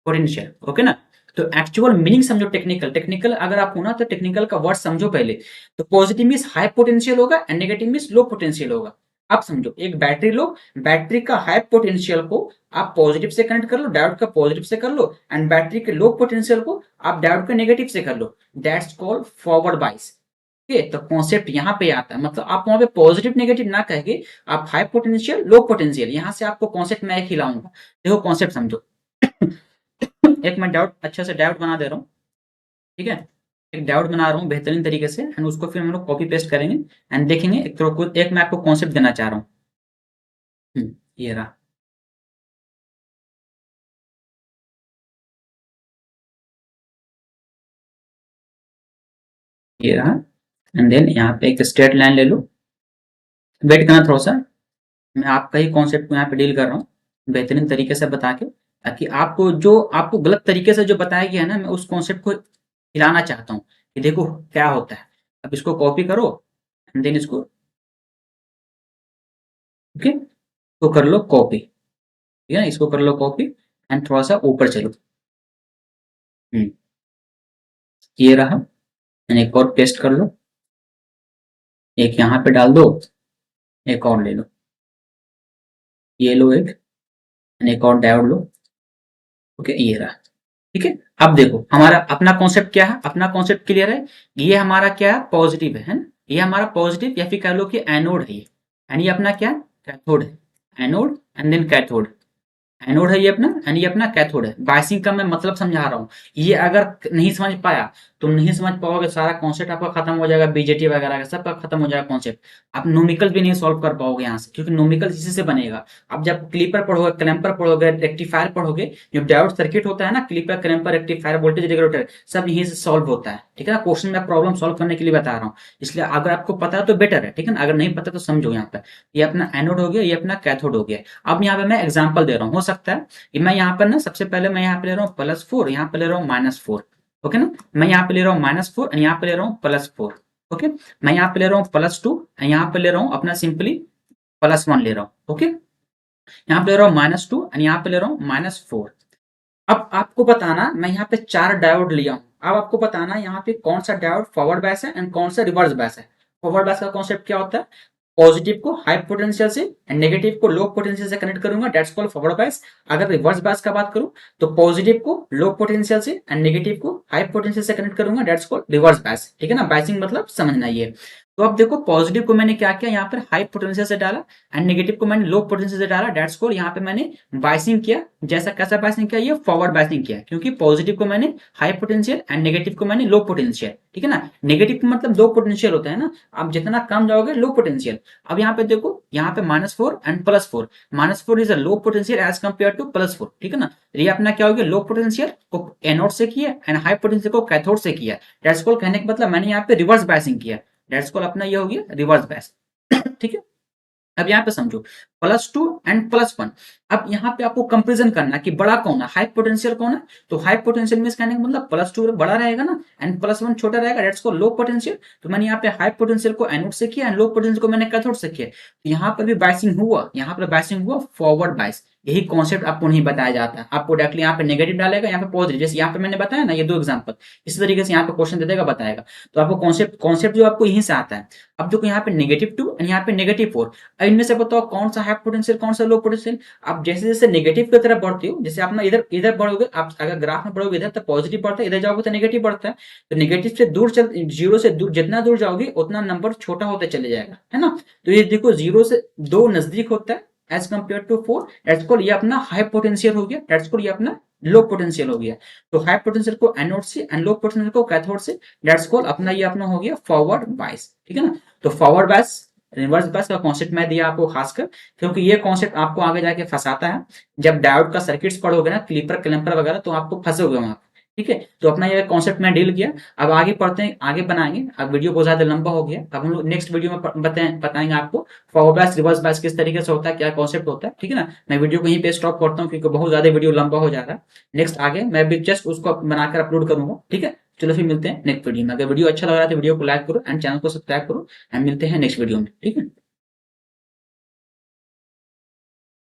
potential, okay ना। तो एक्चुअल मीनिंग समझो, टेक्निकल, टेक्निकल अगर आप होना तो टेक्निकल का वर्ड समझो पहले। तो पॉजिटिव मीन्स हाई पोटेंशियल होगा and negative means low potential होगा। आप समझो, एक बैटरी लो, बैटरी का हाई पोटेंशियल को आप पॉजिटिव से कनेक्ट कर लो, डायोड का पॉजिटिव से कर लो, एंड बैटरी के लो पोटेंशियल को आप डायोड के नेगेटिव से कर लो, that's called forward bias. Okay, तो कॉन्सेप्ट यहाँ पे आता है, मतलब आप वहां पे पॉजिटिव नेगेटिव ना कहेंगे, आप हाई पोटेंशियल लो पोटेंशियल, यहाँ से आपको कॉन्सेप्ट मैं एक हिलाऊंगा। देखो कॉन्सेप्ट समझो एक मैं डाउट अच्छे से डाउट बना दे रहा हूँ, ठीक है। एक डाउट बना रहा हूँ बेहतरीन तरीके से, एंड उसको फिर हम लोग कॉपी पेस्ट करेंगे एंड देखेंगे। एक मैं आपको कॉन्सेप्ट देना चाह रहा हूँ। ये रहा, ये रहा, एंड देन यहाँ पे एक स्ट्रेट लाइन ले लो। वेट करना थोड़ा सा, मैं आपका ही कॉन्सेप्ट को यहाँ पे डील कर रहा हूँ बेहतरीन तरीके से बता के, ताकि आपको जो आपको गलत तरीके से जो बताया गया है ना, मैं उस कॉन्सेप्ट को हिलाना चाहता हूँ कि देखो क्या होता है। अब इसको कॉपी करो एंड देन इसको, ओके, तो कर लो कॉपी, ठीक है ना, इसको कर लो कॉपी एंड थोड़ा सा ऊपर चलो। हम्म, ये रहा, एंड एक और पेस्ट कर लो, एक यहाँ पे डाल दो, एक और ले लो, ये लो एक, एंड एक और डायोड लो, ओके, ये रहा। ठीक है। अब देखो हमारा अपना कॉन्सेप्ट क्या है, अपना कॉन्सेप्ट क्लियर है। ये हमारा क्या है, पॉजिटिव है ना, ये हमारा पॉजिटिव या फिर कह लो कि एनोड है ये, एंड ये अपना क्या, कैथोड है, anode and then cathode. Anode है ये अपना, एंड ये अपना कैथोड है। बायसिंग का मैं मतलब समझा रहा हूँ, ये अगर नहीं समझ पाया तो नहीं समझ पाओगे, सारा कॉन्सेप्ट आपका खत्म हो जाएगा, बीजेटी वगैरह का सबका खत्म हो जाएगा कॉन्सेप्ट। आप न्यूमेरिकल भी नहीं सॉल्व कर पाओगे यहाँ से, क्योंकि न्यूमेरिकल इसी से बनेगा। अब जब क्लीपर पढ़ोगे, क्लैंपर पढ़ोगे, रेक्टिफायर पढ़ोगे, जो डायोड सर्किट होता है ना, clipper, clamper, rectifier, voltage regulator, सब यहीं से सॉल्व होता है। ठीक है ना, क्वेश्चन में प्रॉब्लम सॉल्व करने के लिए बता रहा हूँ, इसलिए अगर आपको पता है तो बेटर है। ठीक है ना, अगर नहीं पता तो समझो यहाँ पे, ये अपना एनोड हो गया, ये अपना कैथोड हो गया। अब यहाँ पे मैं एग्जाम्पल दे रहा हूँ, हो सकता है कि मैं यहाँ पर ना सबसे पहले मैं यहाँ पे ले रहा हूँ +4, यहाँ पे ले रहा हूँ -4। ओके ना, मैं यहाँ पे ले रहा हूँ -4 और यहाँ पे ले रहा हूँ +4। ओके, मैं यहाँ पे ले रहा हूँ +2, यहाँ पे ले रहा हूँ अपना सिंपली +1 ले रहा हूँ। ओके, यहाँ पे ले रहा हूँ -2 और यहाँ पे ले रहा हूँ -4। अब आपको बताना, मैं यहाँ पे 4 डायोड लिया हूँ। अब आपको बताना यहाँ पे कौन सा डायोड फॉरवर्ड बैस है एंड कौन सा रिवर्स बैस है। फॉरवर्ड बैस का कॉन्सेप्ट क्या होता है, पॉजिटिव को हाई पोटेंशियल से एंड नेगेटिव को लो पोटेंशियल से कनेक्ट करूंगा, दैट्स कॉल्ड फॉरवर्ड बायस। अगर रिवर्स बायस का बात करूं तो पॉजिटिव को लो पोटेंशियल से एंड नेगेटिव को हाई पोटेंशियल से कनेक्ट करूंगा, दैट्स कॉल्ड रिवर्स बायस। ठीक है ना, बायसिंग मतलब समझना ये। तो अब देखो पॉजिटिव को मैंने क्या किया, यहाँ पर हाई पोटेंशियल से डाला एंड नेगेटिव को मैंने लो पोटेंशियल से डाला, दैट्स कॉल्ड यहाँ पे मैंने बायसिंग किया। जैसा कैसा बायसिंग किया, ये फॉरवर्ड बायसिंग किया, क्योंकि पॉजिटिव को मैंने हाई पोटेंशियल एंड नेगेटिव को मैंने लो पोटेंशियल। ठीक है ना, नेगेटिव का मतलब दो पोटेंशियल होता है ना, आप जितना कम जाओगे लो पोटेंशियल। अब यहाँ पे देखो, यहाँ पे -4 and +4, -4 is a low potential as compare to +4। ठीक है ना, ये अपना क्या हो गया, लो पोटेंशियल को एनोड से किया एंड हाई पोटेंशियल को कैथोड से किया। दैट्स कॉल्ड, कहने का मतलब मैंने यहाँ पे रिवर्स बायसिंग किया, दैट्स कॉल्ड अपना ये हो गया रिवर्स बायस। ठीक है, अब यहाँ पे समझो +2 एंड +1। अब यहाँ पे आपको कंपेरिजन करना है कि बड़ा कौन है, हाई पोटेंशियल कौन है। तो हाई पोटेंशियल में कहने का मतलब +2 बड़ा रहेगा ना एंड +1 छोटा रहेगा, दैट्स को लो पोटेंशियल। तो मैंने यहाँ पे हाई पोटेंशियल को एनोड से किया एंड लो पोटेंशियल को मैंने कैथोड से किया। तो यहाँ पर भी बायसिंग हुआ, यहाँ पर बायसिंग हुआ फॉरवर्ड बायस। यही कॉन्सेप्ट आपको नहीं बताया जाता है, आपको डायरेक्टली यहाँ पे नेगेटिव डालेगा, यहाँ पे पॉजिटिव, जैसे यहाँ पे मैंने बताया ना ये 2 एग्जांपल, इसी तरीके से यहाँ पे क्वेश्चन दे देगा, बताएगा। तो आपको कॉन्सेप्ट कॉन्सेप्ट जो आपको यहीं से आता है। अब देखो यहाँ पे -2 और यहाँ पे -4, इनमें से बताओ कौन सा हाई पोटेंशियल कौन सा लो पोटेंशियल। आप जैसे जैसे नेगेटिव की तरफ बढ़ते हो, जैसे आप ना इधर इधर बढ़ोगे, आप अगर ग्राफ में बढ़ोगे इधर तो पॉजिटिव बढ़ता है, इधर जाओगे तो नेगेटिव बढ़ता है। तो नेगेटिव से दूर चल, जीरो से दूर जितना दूर जाओगे उतना नंबर छोटा होते चले जाएगा, है ना। तो ये देखो 0 से 2 नजदीक होता है as compare to 4, that's called ये अपना हाई पोटेंशियल हो गया, दैट्स कॉल्ड ये अपना लो पोटेंशियल हो गया। तो हाई पोटेंशियल को एनोड से एंड लो पोटेंशियल को कैथोड से, दैट्स कॉल्ड अपना ये अपना हो गया फॉरवर्ड बायस। ठीक है ना, तो फॉरवर्ड बायस रिवर्स बायस का कॉन्सेप्ट मैं दिया आपको खासकर, क्योंकि ये कॉन्सेप्ट आपको आगे जाके फंसाता है। जब डायोड का सर्किट्स पढ़ोगे ना, क्लीपर क्लैंपर वगैरह, तो आपको फंसोगे वहां। ठीक है, तो अपना ये कॉन्सेप्ट मैं डील किया। अब आगे पढ़ते हैं, आगे बनाएंगे। अब वीडियो बहुत ज्यादा लंबा हो गया, अब हम लोग नेक्स्ट वीडियो में बताएंगे आपको फॉरवर्ड बायस रिवर्स बायस किस तरीके से होता है, क्या कॉन्सेप्ट होता है। ठीक है ना, मैं वीडियो को यहीं पे स्टॉप करता हूँ, क्योंकि बहुत ज्यादा वीडियो लंबा हो जा रहा है। नेक्स्ट आगे मैं भी जस्ट उसको बनाकर अपलोड करूंगा। ठीक है, चलो फिर मिलते हैं नेक्स्ट वीडियो में। अगर वीडियो अच्छा लग रहा है तो वीडियो को लाइक करो एंड चैनल को सब्सक्राइब करो, एंड मिलते हैं नेक्स्ट वीडियो में। ठीक है।